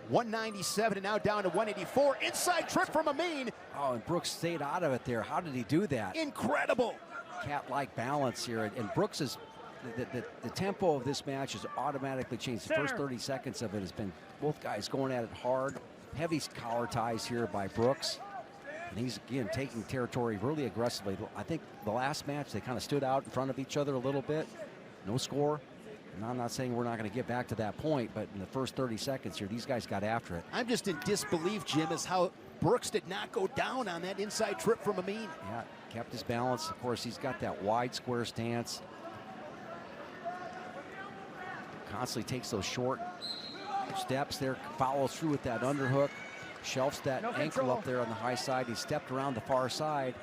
197 and now down to 184. Inside trip from Amine. Oh, and Brooks stayed out of it there. How did he do that? Incredible. Cat-like balance here. And Brooks is, the tempo of this match has automatically changed. The first 30 seconds of it has been both guys going at it hard. Heavy collar ties here by Brooks. And he's, again, taking territory really aggressively. I think the last match, they kind of stood out in front of each other a little bit. No score. And I'm not saying we're not going to get back to that point, but in the first 30 seconds here, these guys got after it. I'm just in disbelief, Jim, as how Brooks did not go down on that inside trip from Amine. Yeah, kept his balance. Of course, he's got that wide square stance. Constantly takes those short steps there, follows through with that underhook, shelves that ankle up there on the high side. He stepped around the far side.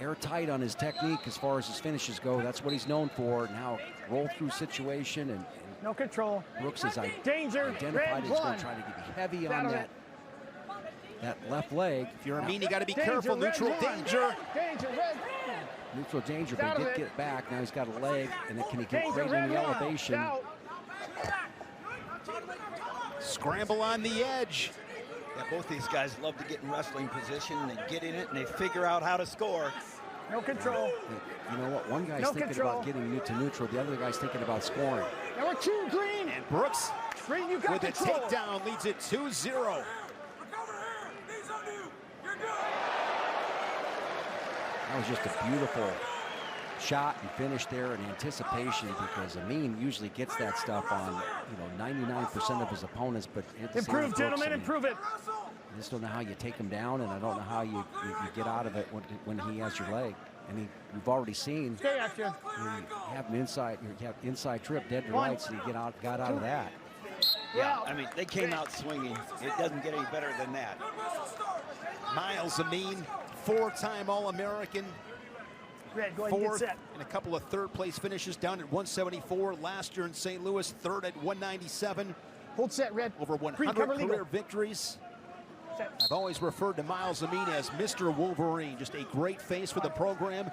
Airtight on his technique as far as his finishes go. That's what he's known for. Now roll through situation, and no control. Brooks is danger. Identified. He's going to try to get heavy on that left leg. If you're Amine, you got to be careful. Neutral danger. Neutral danger, but he did get back. Now he's got a leg, and then can he get great in the elevation? Scramble on the edge. Yeah, both these guys love to get in wrestling position. They get in it, and they figure out how to score. No control. You know what? One guy's thinking about getting to neutral. The other guy's thinking about scoring. Number 2, Green. And Brooks Green, you got with control. a takedown leads it 2-0. That was just a beautiful shot and finish there in anticipation, because Amine usually gets that stuff on 99% of his opponents, but improve, gentlemen, improve it. I just don't know how you take him down, and I don't know how you get out of it when he has your leg. And we've already seen stay after. You have an inside trip dead to right, so you got out of that. Yeah, I mean, they came out swinging. It doesn't get any better than that. Myles Amine, 4-time All-American. Red, go ahead and get 4th set. and a couple of 3rd place finishes down at 174 last year in St. Louis, 3rd at 197. Hold set, Red. Over 100 career victories. I've always referred to Myles Amine as Mr. Wolverine, just a great face for the program,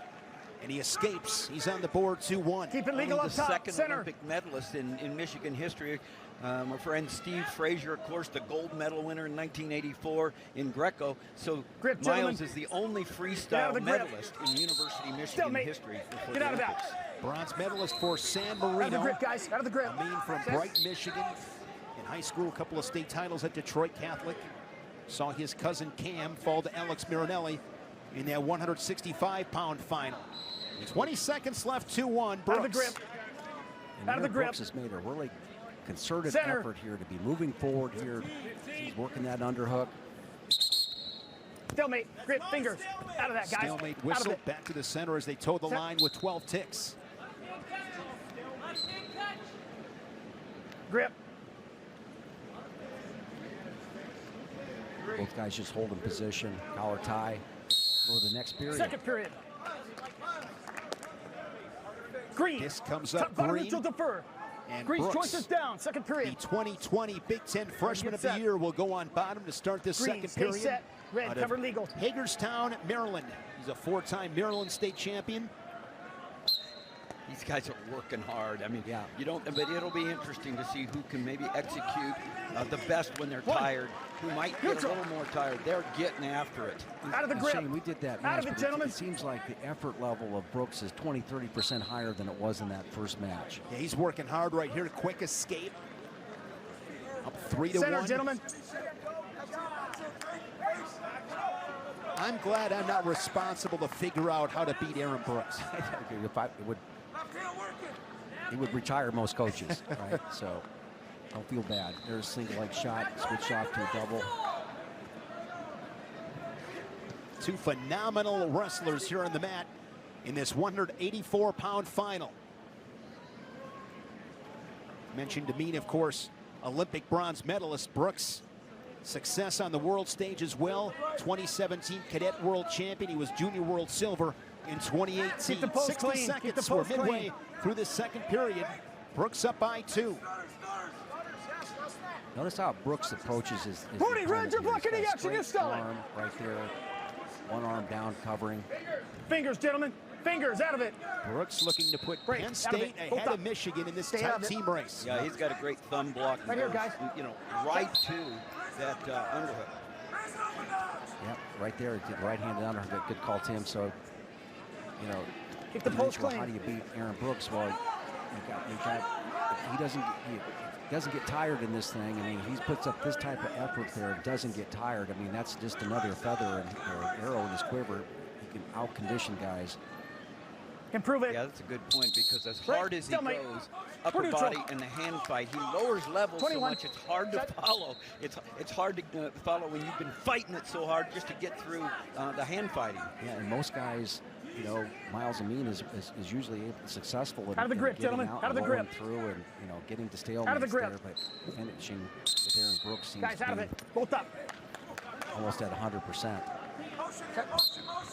and he escapes. He's on the board 2-1. Keep it legal Only up the top. second Center. Olympic medalist in Michigan history. My friend Steve Frazier, of course, the gold medal winner in 1984 in Greco. So Grip, Myles is the only freestyle medalist in University Michigan history. Get out of that. Bronze medalist for San Marino. Out of the grip, guys. Out of the grip. Amine from Brighton, Michigan. In high school, a couple of state titles at Detroit Catholic. Saw his cousin Cam fall to Alex Marinelli in that 165-pound final. 20 seconds left, 2-1. Brooks. Out of the grip. And Brooks has made a really concerted effort here to be moving forward here. He's working that underhook. Stalemate, grip, fingers. Out of that, guys. Stalemate whistle back to the center as they toe the line with 12 ticks. Grip. Both guys just holding position, collar tie for the next period. Second period. Green. This comes up top Green. Neutral defer. And Green's Brooks, choice is down. Second period. the 2020 Big Ten Freshman of the Year, will go on bottom to start this Green, second stay period. set. Red, Out cover of legal. Hagerstown, Maryland. He's a 4-time Maryland State champion. These guys are working hard. I mean, you don't, but it'll be interesting to see who can maybe execute the best when they're tired, who might get a little more tired. They're getting after it. Out of the grip. Shane, we did that Out match, of it, but gentlemen. it seems like the effort level of Brooks is 20-30% higher than it was in that first match. Yeah, he's working hard right here. Quick escape. Up 3-1. Center, gentlemen. I'm glad I'm not responsible to figure out how to beat Aaron Brooks. He would retire most coaches, right? So don't feel bad. There's a single leg shot, switch off to a double. Two phenomenal wrestlers here on the mat in this 184-pound final. Mentioned Amine, of course, Olympic bronze medalist. Brooks, success on the world stage as well. 2017 cadet world champion. He was junior world silver in 2018. 60 seconds for midway through the second period. Brooks up by 2. Notice how Brooks approaches his Rudy, Red, you're blocking the action. You're straight stalling. arm right there. One arm down, covering. Fingers, gentlemen. Fingers, out of it. Brooks looking to put Break, Penn out of State it. ahead of Michigan in this Stay tight out of it. team race. Yeah, he's got a great thumb block. Right here, guys. You know, right to that underhook. Yep, right there. Did right-handed underhook. Good call, Tim. So, you know, keep the you post mentioned, well, clean. how do you beat Aaron Brooks? Well, he doesn't get tired in this thing. I mean, he puts up this type of effort there, doesn't get tired. I mean, that's just another feather or arrow in his quiver. He can out-condition guys. Improve it. Yeah, that's a good point, because as hard as he goes, upper body and the hand fight, he lowers levels 21. so much it's hard to follow. It's hard to follow when you've been fighting it so hard just to get through the hand fighting. Yeah, and most guys, you know, Myles Amine is usually successful in out of the grip, getting gentlemen. out Out of the and rolling grip. through and, you know, getting to stalemates Out of the grip. there, but finishing with Aaron Brooks seems Guys, to out of be it. Both up. almost at 100%.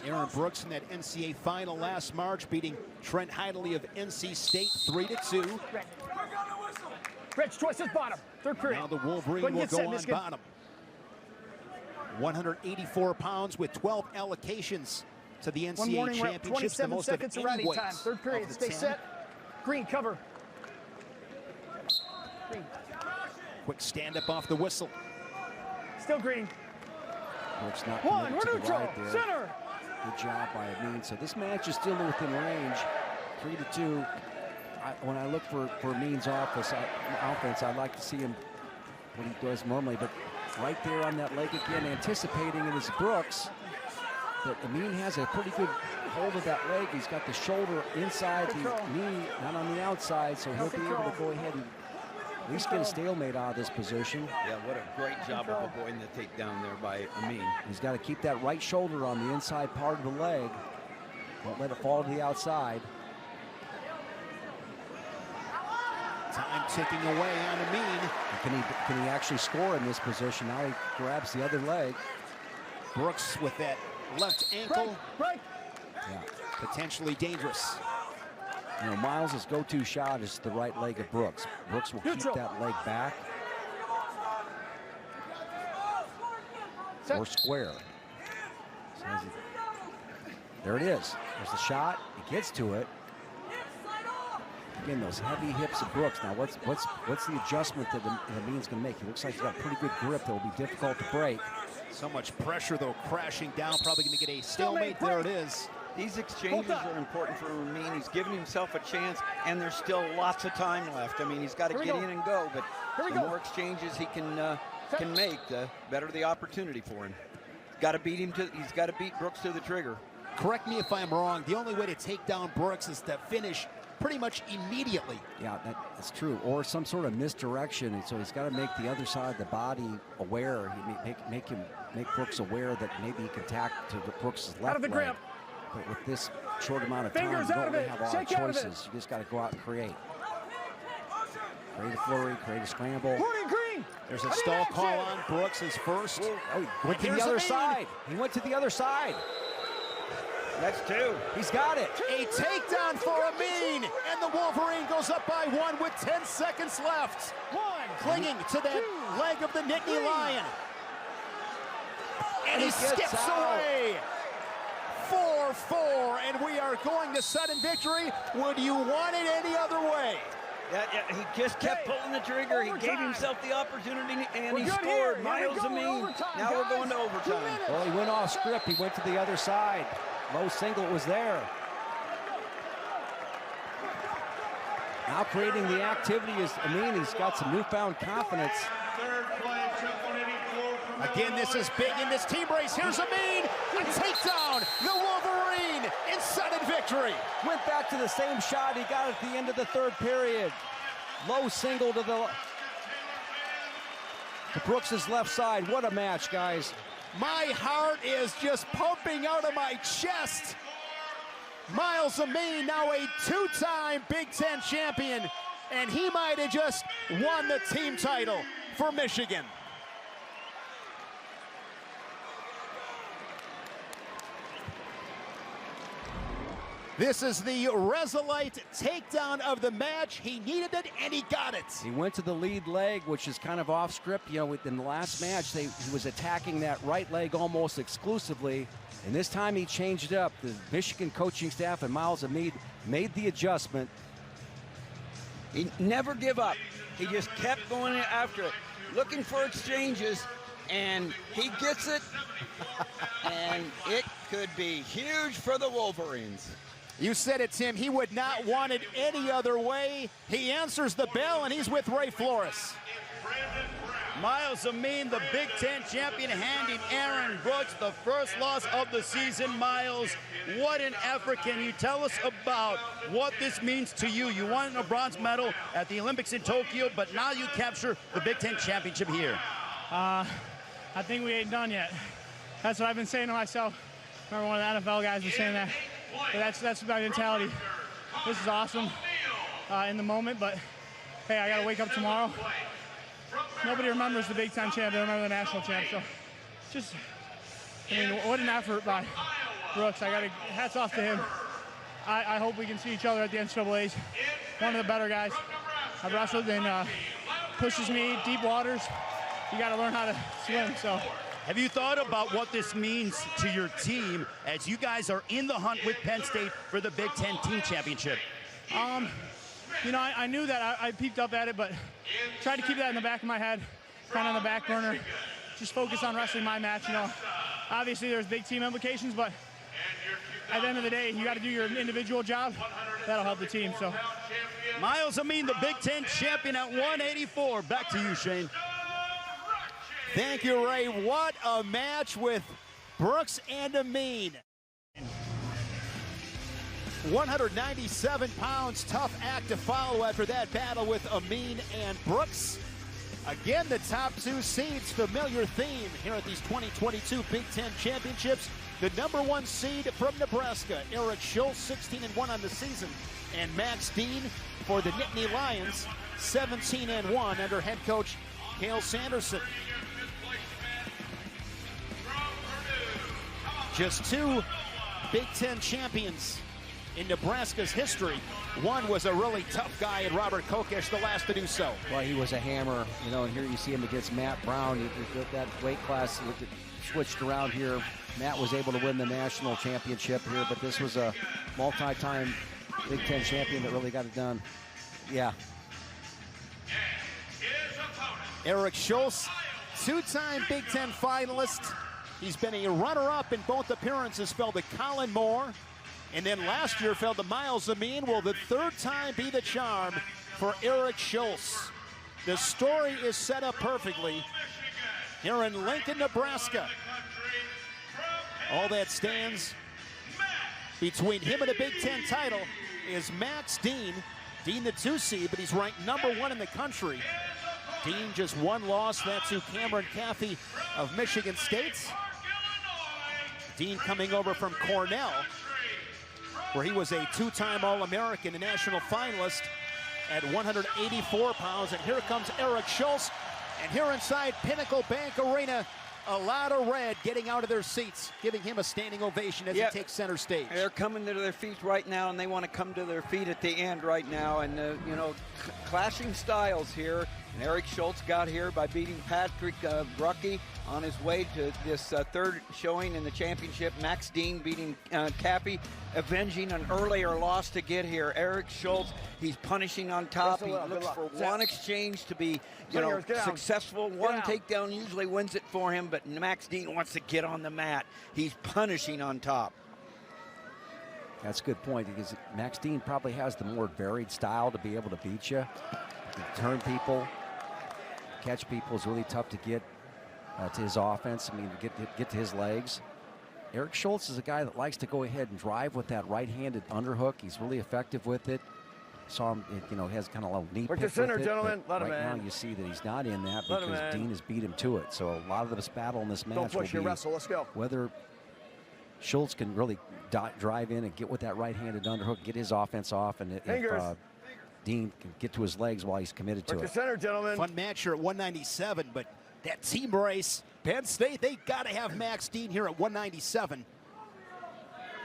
Aaron Brooks in that NCAA final last March, beating Trent Heideley of NC State 3-2. Rich, choice is bottom. Third period. Now the Wolverine will go on bottom. 184 pounds with 12 allocations to the NCAA championships. 27 the most seconds of of any riding weight time. Third period. of the Stay 10. set. Green, cover. Green. Quick stand up off the whistle. Still green. Brooks not One, committed we're to the neutral. right there. Center. Good job by Amine. So this match is still within range. 3-2. When I look for Amine's offense, I'd like to see him what he does normally, but right there on that leg again, anticipating it is Brooks. But Amine has a pretty good hold of that leg. He's got the shoulder inside the knee, not on the outside, so he'll be able to go ahead and at least get a stalemate out of this position. Yeah, what a great job of avoiding the takedown there by Amine. He's got to keep that right shoulder on the inside part of the leg. Don't let it fall to the outside. Time ticking away on Amine. Can he actually score in this position? Now he grabs the other leg. Brooks with that left ankle. Right. Yeah. Potentially dangerous. You know, Myles' go-to shot is the right leg of Brooks. Brooks will keep that leg back. or square. So there it is. There's the shot. He gets to it. Again, those heavy hips of Brooks. Now, what's the adjustment that Amine's going to make? He looks like he's got a pretty good grip that will be difficult to break. So much pressure, though, crashing down. Probably going to get a stalemate. There it is. These exchanges are important for Amine. He's giving himself a chance, and there's still lots of time left. I mean, he's got to get in and go, but the more exchanges he can make, the better the opportunity for him. He's got to beat Brooks to the trigger. Correct me if I'm wrong. The only way to take down Brooks is to finish pretty much immediately. Yeah, that's true. Or some sort of misdirection, and so he's got to make the other side of the body aware. He make Brooks aware that maybe he can tack to Brooks' left leg. But with this short amount of time, you don't really have a lot of choices. You just got to go out and create. Create a flurry, create a scramble. There's a stall call on Brooks, his first. Oh, he went to the other side. He went to the other side. That's two. He's got it. A takedown for Amine, and the Wolverine goes up by 1 with 10 seconds left. Clinging to that leg of the Nittany Lion. And he skips away. 4-4, and we are going to sudden victory. Would you want it any other way? Yeah, he just kept pulling the trigger. He gave himself the opportunity, and he scored. Myles Amine. Now we're going to overtime. Well, he went off script. He went to the other side. Low single was there. Now creating the activity is Amine. He's got some newfound confidence. Again, this is big in this team race. Here's Amine. A takedown. The Wolverine in sudden victory. Went back to the same shot he got at the end of the third period. Low single to Brooks' left side. What a match, guys. My heart is just pumping out of my chest. Myles Amine, now a two-time Big Ten champion, and he might have just won the team title for Michigan. This is the Resolite takedown of the match. He needed it, and he got it. He went to the lead leg, which is kind of off script. You know, in the last match, he was attacking that right leg almost exclusively, and this time he changed it up. The Michigan coaching staff and Myles Amine made the adjustment. He never give up. He just kept going after it, looking for exchanges, and he gets it, and it could be huge for the Wolverines. You said it, Tim. He would not want it any other way. He answers the bell, and he's with Ray Flores. Myles Amine, the Big Ten champion, handing Aaron Brooks the first loss of the season. Myles, what an effort. Can you tell us about what this means to you? You won a bronze medal at the Olympics in Tokyo, but now you capture the Big Ten championship here. I think we ain't done yet. That's what I've been saying to myself. Remember one of the NFL guys was saying that. But that's my mentality. This is awesome in the moment, but hey, I got to wake up tomorrow. Nobody remembers the Big Ten champ. They remember the national champ. So just, I mean, what an effort by Brooks. Hats off to him. I hope we can see each other at the NCAAs. One of the better guys. I've wrestled in pushes me, deep waters. You got to learn how to swim, so. Have you thought about what this means to your team as you guys are in the hunt with Penn State for the Big Ten team championship? You know, I knew that. I peeped up at it, but tried to keep that in the back of my head, kind of on the back burner. Just focus on wrestling my match, you know. Obviously, there's big team implications, but at the end of the day, you got to do your individual job. That'll help the team, so. Myles Amine, the Big Ten champion at 184. Back to you, Shane. Thank you, Ray. What a match with Brooks and Amine. 197 pounds, tough act to follow after that battle with Amine and Brooks. Again, the top two seeds, familiar theme here at these 2022 Big Ten Championships. The #1 seed from Nebraska, Eric Schultz, 16-1 on the season, and Max Dean for the Nittany Lions, 17-1 under head coach Cale Sanderson. Just two Big Ten champions in Nebraska's history. One was a really tough guy in Robert Kokesh, the last to do so. Well, he was a hammer, you know, and here you see him against Matt Brown. You get that weight class switched around here. Matt was able to win the national championship here, but this was a multi-time Big Ten champion that really got it done. Yeah. Eric Schultz, two-time Big Ten finalist. He's been a runner-up in both appearances, fell to Colin Moore, and then last year fell to Myles Amine. Will the third time be the charm for Eric Schultz? The story is set up perfectly here in Lincoln, Nebraska. All that stands between him and a Big Ten title is Max Dean. Dean the 2 seed, but he's ranked #1 in the country. Dean just one loss, that's to Cameron Caffey of Michigan State. Dean coming over from Cornell, where he was a two-time All-American and national finalist at 184 pounds. And here comes Eric Schultz. And here inside Pinnacle Bank Arena, a lot of red getting out of their seats, giving him a standing ovation as he takes center stage. They're coming to their feet right now, and they want to come to their feet at the end right now. And, you know, clashing styles here. And Eric Schultz got here by beating Patrick Brucky on his way to this third showing in the championship. Max Dean beating Cappy, avenging an earlier loss to get here. Eric Schultz, he's punishing on top. He looks for one exchange to be, you know, successful. One takedown usually wins it for him, but Max Dean wants to get on the mat. He's punishing on top. That's a good point, because Max Dean probably has the more varied style to be able to beat you. Turn people, catch people is really tough to get to his offense. I mean, get to his legs. Eric Schultz is a guy that likes to go ahead and drive with that right-handed underhook. He's really effective with it. Saw him, you know, has kind of a little knee pick with center, it, gentlemen. Let him right now in. you see that he's not in that because Dean has beat him to it. So a lot of this battle in this match will be wrestle. Let's go. Whether Schultz can really drive in and get with that right-handed underhook, get his offense off, and if Dean can get to his legs while he's committed to it. Center, gentlemen. Fun match here at 197, but that team race, Penn State, they got to have Max Dean here at 197.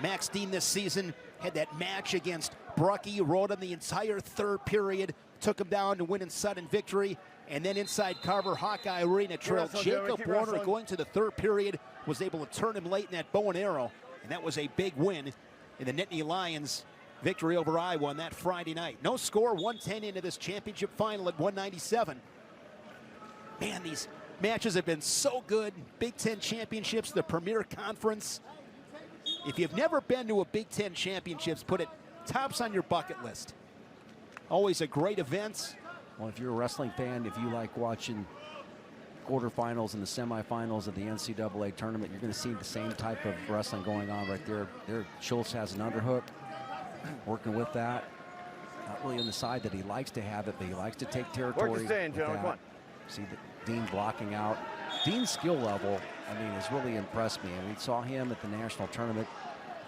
Max Dean this season had that match against Brucky, rode him the entire third period, took him down to win in sudden victory, and then inside Carver Hawkeye Arena trailed Jacob Warner going to the third period, was able to turn him late in that bow and arrow, and that was a big win in the Nittany Lions victory over Iowa on that Friday night. No score, 110 into this championship final at 197. Man, these matches have been so good. Big Ten championships, the premier conference. If you've never been to a Big Ten championships, put it tops on your bucket list. Always a great event. Well, if you're a wrestling fan, if you like watching quarterfinals and the semifinals of the NCAA tournament, you're going to see the same type of wrestling going on right there. Schultz has an underhook, working with that. Not really on the side that he likes to have it, but he likes to take territory. Work the stand, gentlemen. Come on. See Dean blocking out. Dean's skill level, I mean, has really impressed me. And we saw him at the national tournament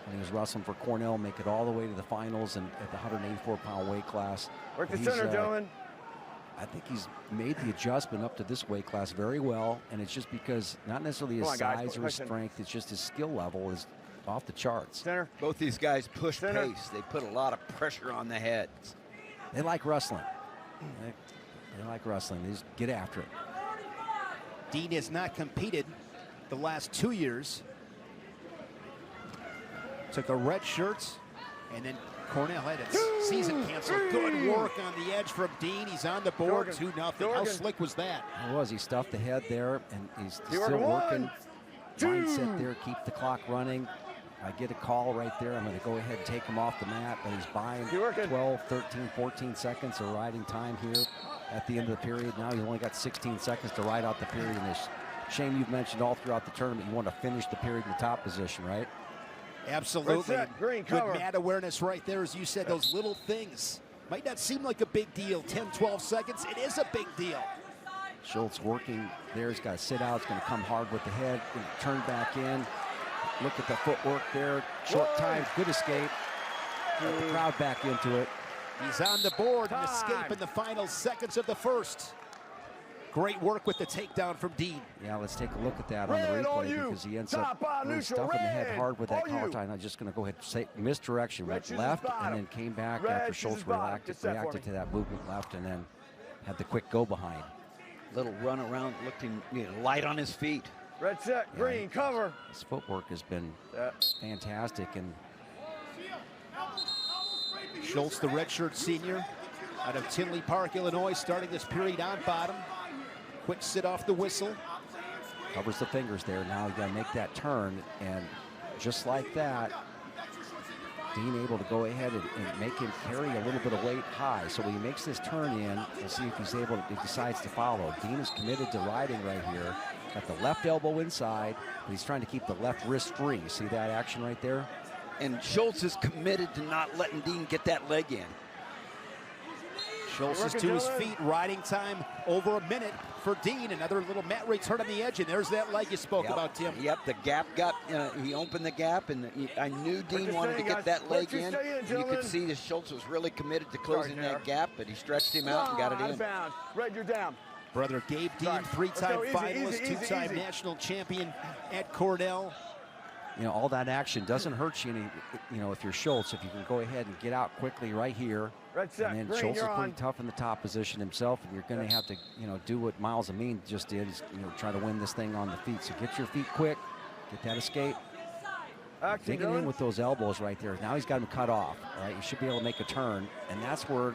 when he was wrestling for Cornell, make it all the way to the finals and at the 184-pound weight class. Work the center, gentlemen. I think he's made the adjustment up to this weight class very well, and it's just because not necessarily his size or his strength, it's just his skill level is off the charts. Center. Both these guys push pace. They put a lot of pressure on the heads. They like wrestling. They like wrestling. They just get after it. Dean has not competed the last 2 years. Took a red shirt, and then Cornell had its season canceled. Good work on the edge from Dean. He's on the board, 2-0. How slick was that? It was. He stuffed the head there, and he's still working. Mindset there, keep the clock running. I get a call right there. I'm going to go ahead and take him off the mat, but he's buying 12, 13, 14 seconds of riding time here at the end of the period. Now he's only got 16 seconds to ride out the period. And it's shame you've mentioned all throughout the tournament you want to finish the period in the top position, right? Absolutely. Good mat awareness right there. As you said, those little things might not seem like a big deal. 10, 12 seconds, it is a big deal. Schultz working there. He's got to sit out. It's going to come hard with the head. Going to turn back in. Look at the footwork there. Short time, good escape. Get the crowd back into it. He's on the board and escape in the final seconds of the first. Great work with the takedown from Dean. Yeah, let's take a look at that on the replay because he ends up really stuffing the head hard with that collar tie. I'm just going to go ahead and say misdirection, went left and then came back after Schultz reacted to that movement left and then had the quick go behind. Little run around, looking light on his feet. Red set, green, cover. His footwork has been fantastic. And Schultz, the redshirt senior out of Tinley Park, Illinois, starting this period on bottom. Quick sit off the whistle. Covers the fingers there. Now you got to make that turn, and just like that, Dean able to go ahead and make him carry a little bit of weight high. So when he makes this turn in, we'll see if he's able to, he decides to follow. Dean is committed to riding right here. Got the left elbow inside, but he's trying to keep the left wrist free. See that action right there? And Schultz is committed to not letting Dean get that leg in. Schultz is to his feet, riding time over a minute for Dean. Another little mat return on the edge, and there's that leg you spoke about, Tim. Yep, the gap got, he opened the gap, and I knew Dean wanted to get that leg in. And you could see that Schultz was really committed to closing that gap, but he stretched him out and got it in. Red, you're down. Brother Gabe Dean, three-time finalist, two-time national champion at Cornell. You know, all that action doesn't hurt you any, you know, if you're Schultz, if you can go ahead and get out quickly right here. Red set, and then green, Schultz is pretty tough in the top position himself, and you're going to have to, you know, do what Myles Amine just did, is, you know, try to win this thing on the feet. So get your feet quick, get that escape. Digging in with those elbows right there. Now he's got him cut off, right? You should be able to make a turn, and that's where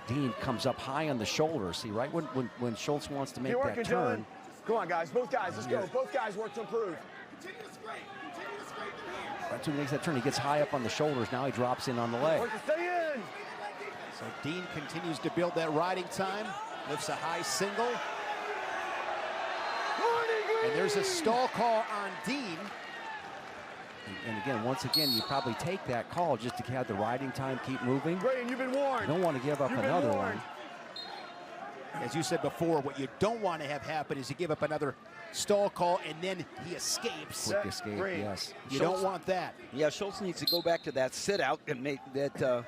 Dean comes up high on the shoulder. See, right when Schultz wants to make that turn. Come on, guys, both guys, let's go. Both guys work to improve. Right when he makes that turn, he gets high up on the shoulders. Now he drops in on the leg. Stay in. So Dean continues to build that riding time. Lifts a high single. And there's a stall call on Dean. And again, once again, you probably take that call just to have the riding time keep moving. Green, you've been warned. You don't want to give up another one. As you said before, what you don't want to have happen is you give up another stall call and then he escapes. Quick escape, yes. You don't want that. Yeah, Schultz needs to go back to that sit out and make that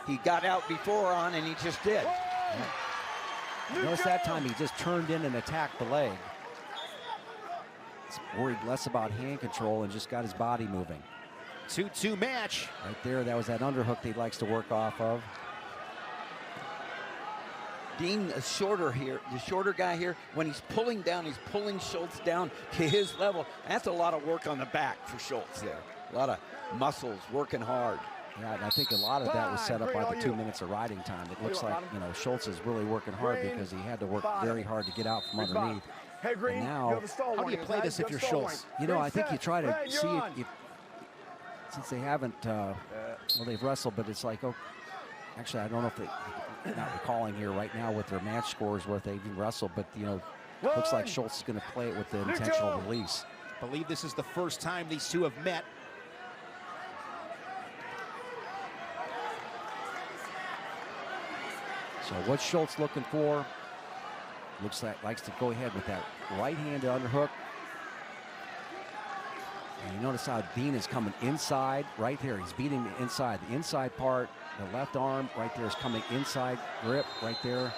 he got out before on, and he just did. Notice that time he just turned in and attacked the leg. He's worried less about hand control and just got his body moving. 2-2 match. Right there, that was that underhook that he likes to work off of. Dean is shorter here, the shorter guy here. When he's pulling down, he's pulling Schultz down to his level. That's a lot of work on the back for Schultz there. A lot of muscles working hard. Yeah, and I think a lot of that was set up by the 2 minutes of riding time. It looks like, you know, Schultz is really working hard because he had to work very hard to get out from underneath. Hey, Green, and now, how do you play this if you're Schultz? You know, I think you try to see if since they haven't, well, they've wrestled, but it's like, oh, actually, I don't know if they, not recalling here right now what their match scores were if they even wrestled, but, you know, looks like Schultz is going to play it with the intentional release. I believe this is the first time these two have met. So what's Schultz looking for? Looks like likes to go ahead with that right-handed underhook. And you notice how Dean is coming inside right there. He's beating the inside part. The left arm right there is coming inside grip right there.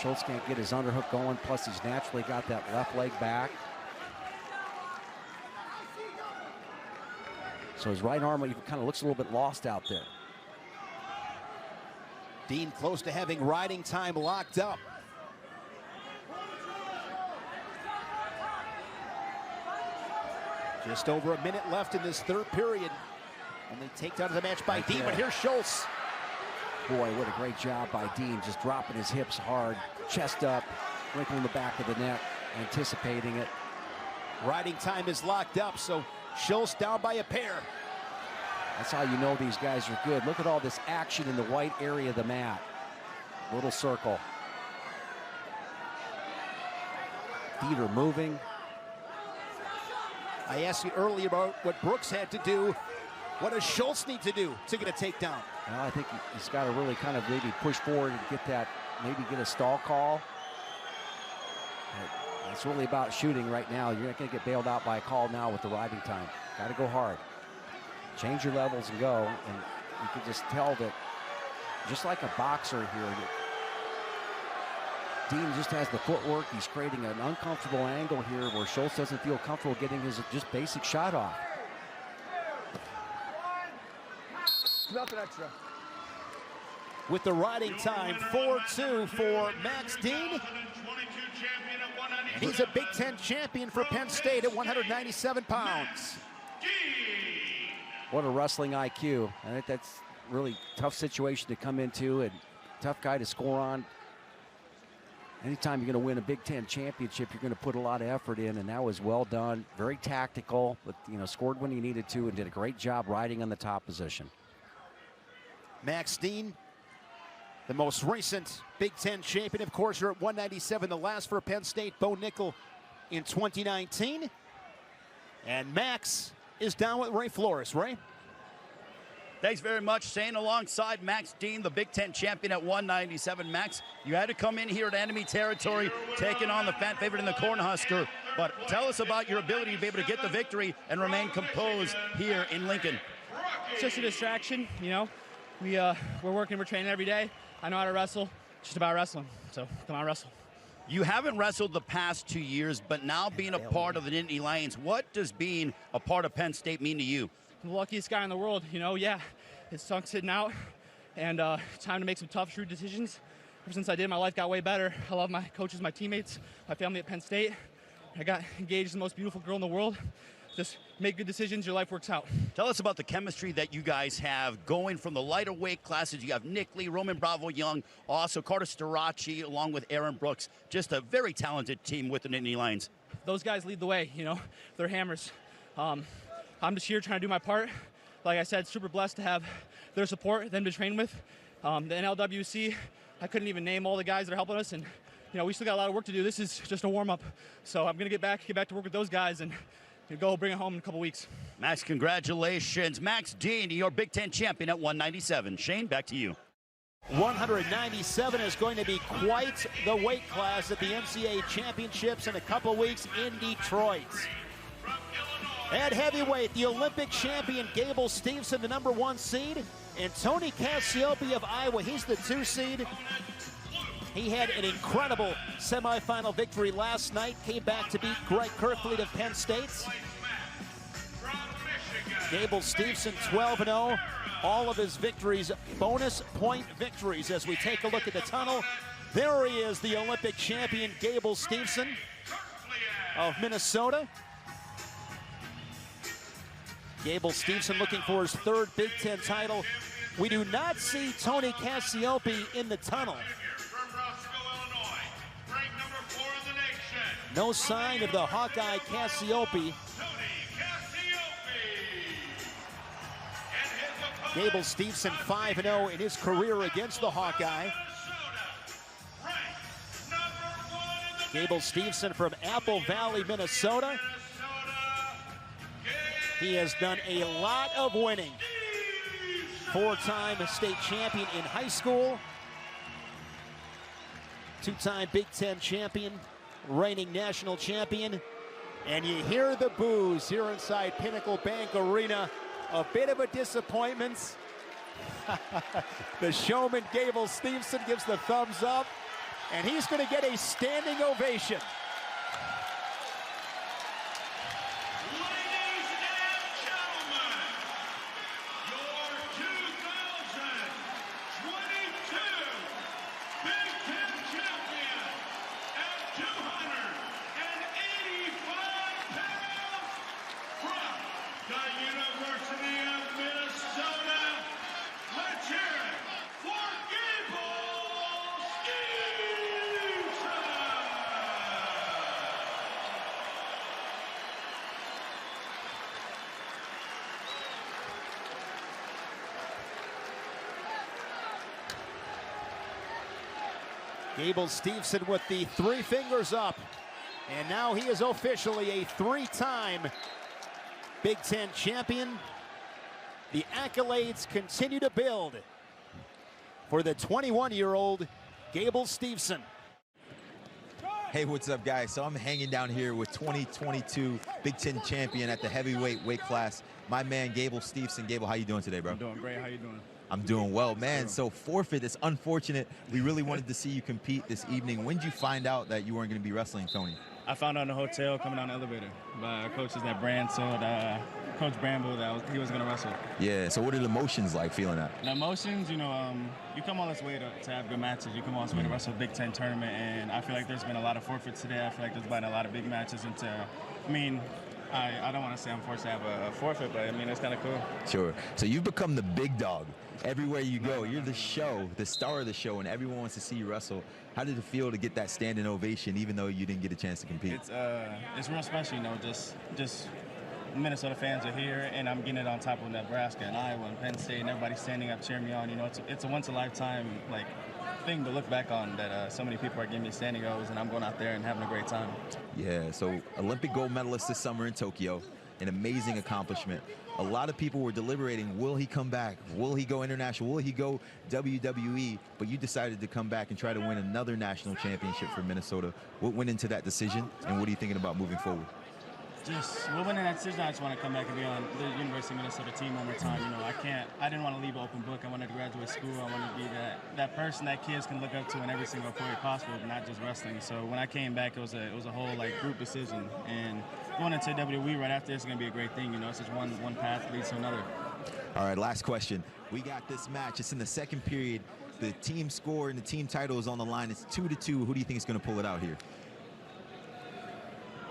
Schultz can't get his underhook going. Plus he's naturally got that left leg back. So his right arm kind of looks a little bit lost out there. Dean close to having riding time locked up. Just over a minute left in this third period. Only takedown of the match by Dean, but here's Schultz. Boy, what a great job by Dean, just dropping his hips hard, chest up, wrinkling the back of the neck, anticipating it. Riding time is locked up, so Schultz down by a pair. That's how you know these guys are good. Look at all this action in the white area of the mat. Little circle. Feet are moving. I asked you earlier about what Brooks had to do. What does Schultz need to do to get a takedown? Well, I think he's got to really kind of maybe push forward and get that, maybe get a stall call. It's really about shooting right now. You're not going to get bailed out by a call now with the riding time. Got to go hard. Change your levels and go. And you can just tell that, just like a boxer here, Dean just has the footwork. He's creating an uncomfortable angle here where Schultz doesn't feel comfortable getting his just basic shot off. Nothing extra. With the riding time, 4-2 for Max Dean. And he's a Big Ten champion for Penn State at 197 pounds. What a wrestling IQ. I think that's really tough situation to come into and tough guy to score on. Anytime you're going to win a Big Ten championship, you're going to put a lot of effort in, and that was well done. Very tactical, but scored when he needed to and did a great job riding on the top position. Max Dean, the most recent Big Ten champion, of course, you're at 197, the last for Penn State, Bo Nickel in 2019. And Max is down with Ray Flores. Ray? Thanks very much. Staying alongside Max Dean, the Big Ten champion at 197. Max, you had to come in here at enemy territory, taking on the fan favorite in the Cornhusker. But tell us about your ability to be able to get the victory and remain composed here in Lincoln. It's just a distraction, We're working, we're training every day. I know how to wrestle. It's just about wrestling. So come on, wrestle. You haven't wrestled the past 2 years, but now being a part of the Nittany Lions, what does being a part of Penn State mean to you? I'm the luckiest guy in the world, yeah. It sucks sitting out, and time to make some tough, shrewd decisions. Ever since I did, my life got way better. I love my coaches, my teammates, my family at Penn State. I got engaged to the most beautiful girl in the world. Just make good decisions, your life works out. Tell us about the chemistry that you guys have going from the lighter weight classes. You have Nick Lee, Roman Bravo Young, also Carter Starocci, along with Aaron Brooks. Just a very talented team with the Nittany Lions. Those guys lead the way, they're hammers. I'm just here trying to do my part. Like I said, super blessed to have their support, them to train with. The NLWC, I couldn't even name all the guys that are helping us, and we still got a lot of work to do. This is just a warm-up. So I'm gonna get back to work with those guys and go bring it home in a couple weeks. Max, congratulations. Max Dean, your Big Ten champion at 197. Shane, back to you. 197 is going to be quite the weight class at the NCAA Championships in a couple weeks in Detroit. At heavyweight, the Olympic champion Gable Steveson, the #1 seed, and Tony Cassioppi of Iowa, he's the 2 seed. He had an incredible semifinal victory last night, came back to beat Greg Kerfleet of Penn State. Gable Steveson 12-0, all of his victories bonus point victories. As we take a look at the tunnel, there he is, the Olympic champion Gable Steveson of Minnesota. Gable Steveson looking for his 3rd Big Ten title. We do not see Tony Cassioppi in the tunnel. No sign of the Hawkeye Cassioppi. Gable Steveson 5-0 in his career against the Hawkeye. Gable Steveson from Apple Valley, Minnesota. He has done a lot of winning. 4-time state champion in high school. 2-time Big Ten champion, reigning national champion. And you hear the boos here inside Pinnacle Bank Arena. A bit of a disappointment. The showman Gable Steveson gives the thumbs up, and he's going to get a standing ovation. Gable Steveson with the 3 fingers up. And now he is officially a 3-time Big Ten champion. The accolades continue to build for the 21-year-old Gable Steveson. Hey, what's up, guys? So I'm hanging down here with 2022 Big Ten champion at the heavyweight weight class, my man Gable Steveson. Gable, how you doing today, bro? I'm doing great. How you doing? I'm doing well, man. So Forfeit, it's unfortunate. We really wanted to see you compete this evening. When did you find out that you weren't going to be wrestling, Tony? I found out in the hotel coming down the elevator by our coaches that Brand told Coach Bramble that he was going to wrestle. Yeah, so what are the emotions like feeling that? The emotions, you know, you come all this way to have good matches. You come all this way to wrestle a Big Ten tournament, and I feel like there's been a lot of forfeits today. I feel like there's been a lot of big matches. And I don't want to say I'm forced to have a forfeit, but I mean, it's kind of cool. Sure. So you've become the big dog. Everywhere you go, you're the show, the star of the show, and everyone wants to see you wrestle. How did it feel to get that standing ovation, even though you didn't get a chance to compete? It's real special, you know, just Minnesota fans are here, and I'm getting it on top of Nebraska and Iowa and Penn State, and everybody standing up, cheering me on. You know, it's a once-in-a-lifetime, like, thing to look back on that so many people are giving me standing O's, and I'm going out there and having a great time. Yeah, so Olympic gold medalist this summer in Tokyo, an amazing accomplishment. A lot of people were deliberating, will he come back? Will he go international? Will he go WWE? But you decided to come back and try to win another national championship for Minnesota. What went into that decision, and what are you thinking about moving forward? We're winning that decision. I just want to come back and be on the University of Minnesota team one more time. You know, I didn't want to leave an open book. I wanted to graduate school. I wanted to be that person that kids can look up to in every single point possible, not just wrestling. So when I came back, it was a whole like group decision. And going into WWE right after this is going to be a great thing. You know, it's just one path leads to another. All right, last question. We got this match. It's in the second period. The team score and the team title is on the line. It's 2-2. Who do you think is going to pull it out here?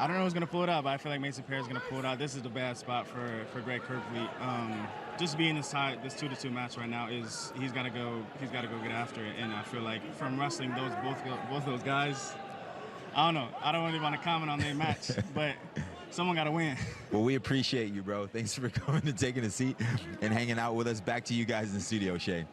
I don't know who's going to pull it out, but I feel like Mason Perry is going to pull it out. This is the bad spot for Greg Kirkfleet. Just being this 2-2 match right now is he's got to go get after it. And I feel like from wrestling both those guys, I don't know. I don't really want to comment on their match, but someone got to win. Well, we appreciate you, bro. Thanks for coming and taking a seat and hanging out with us. Back to you guys in the studio, Shane.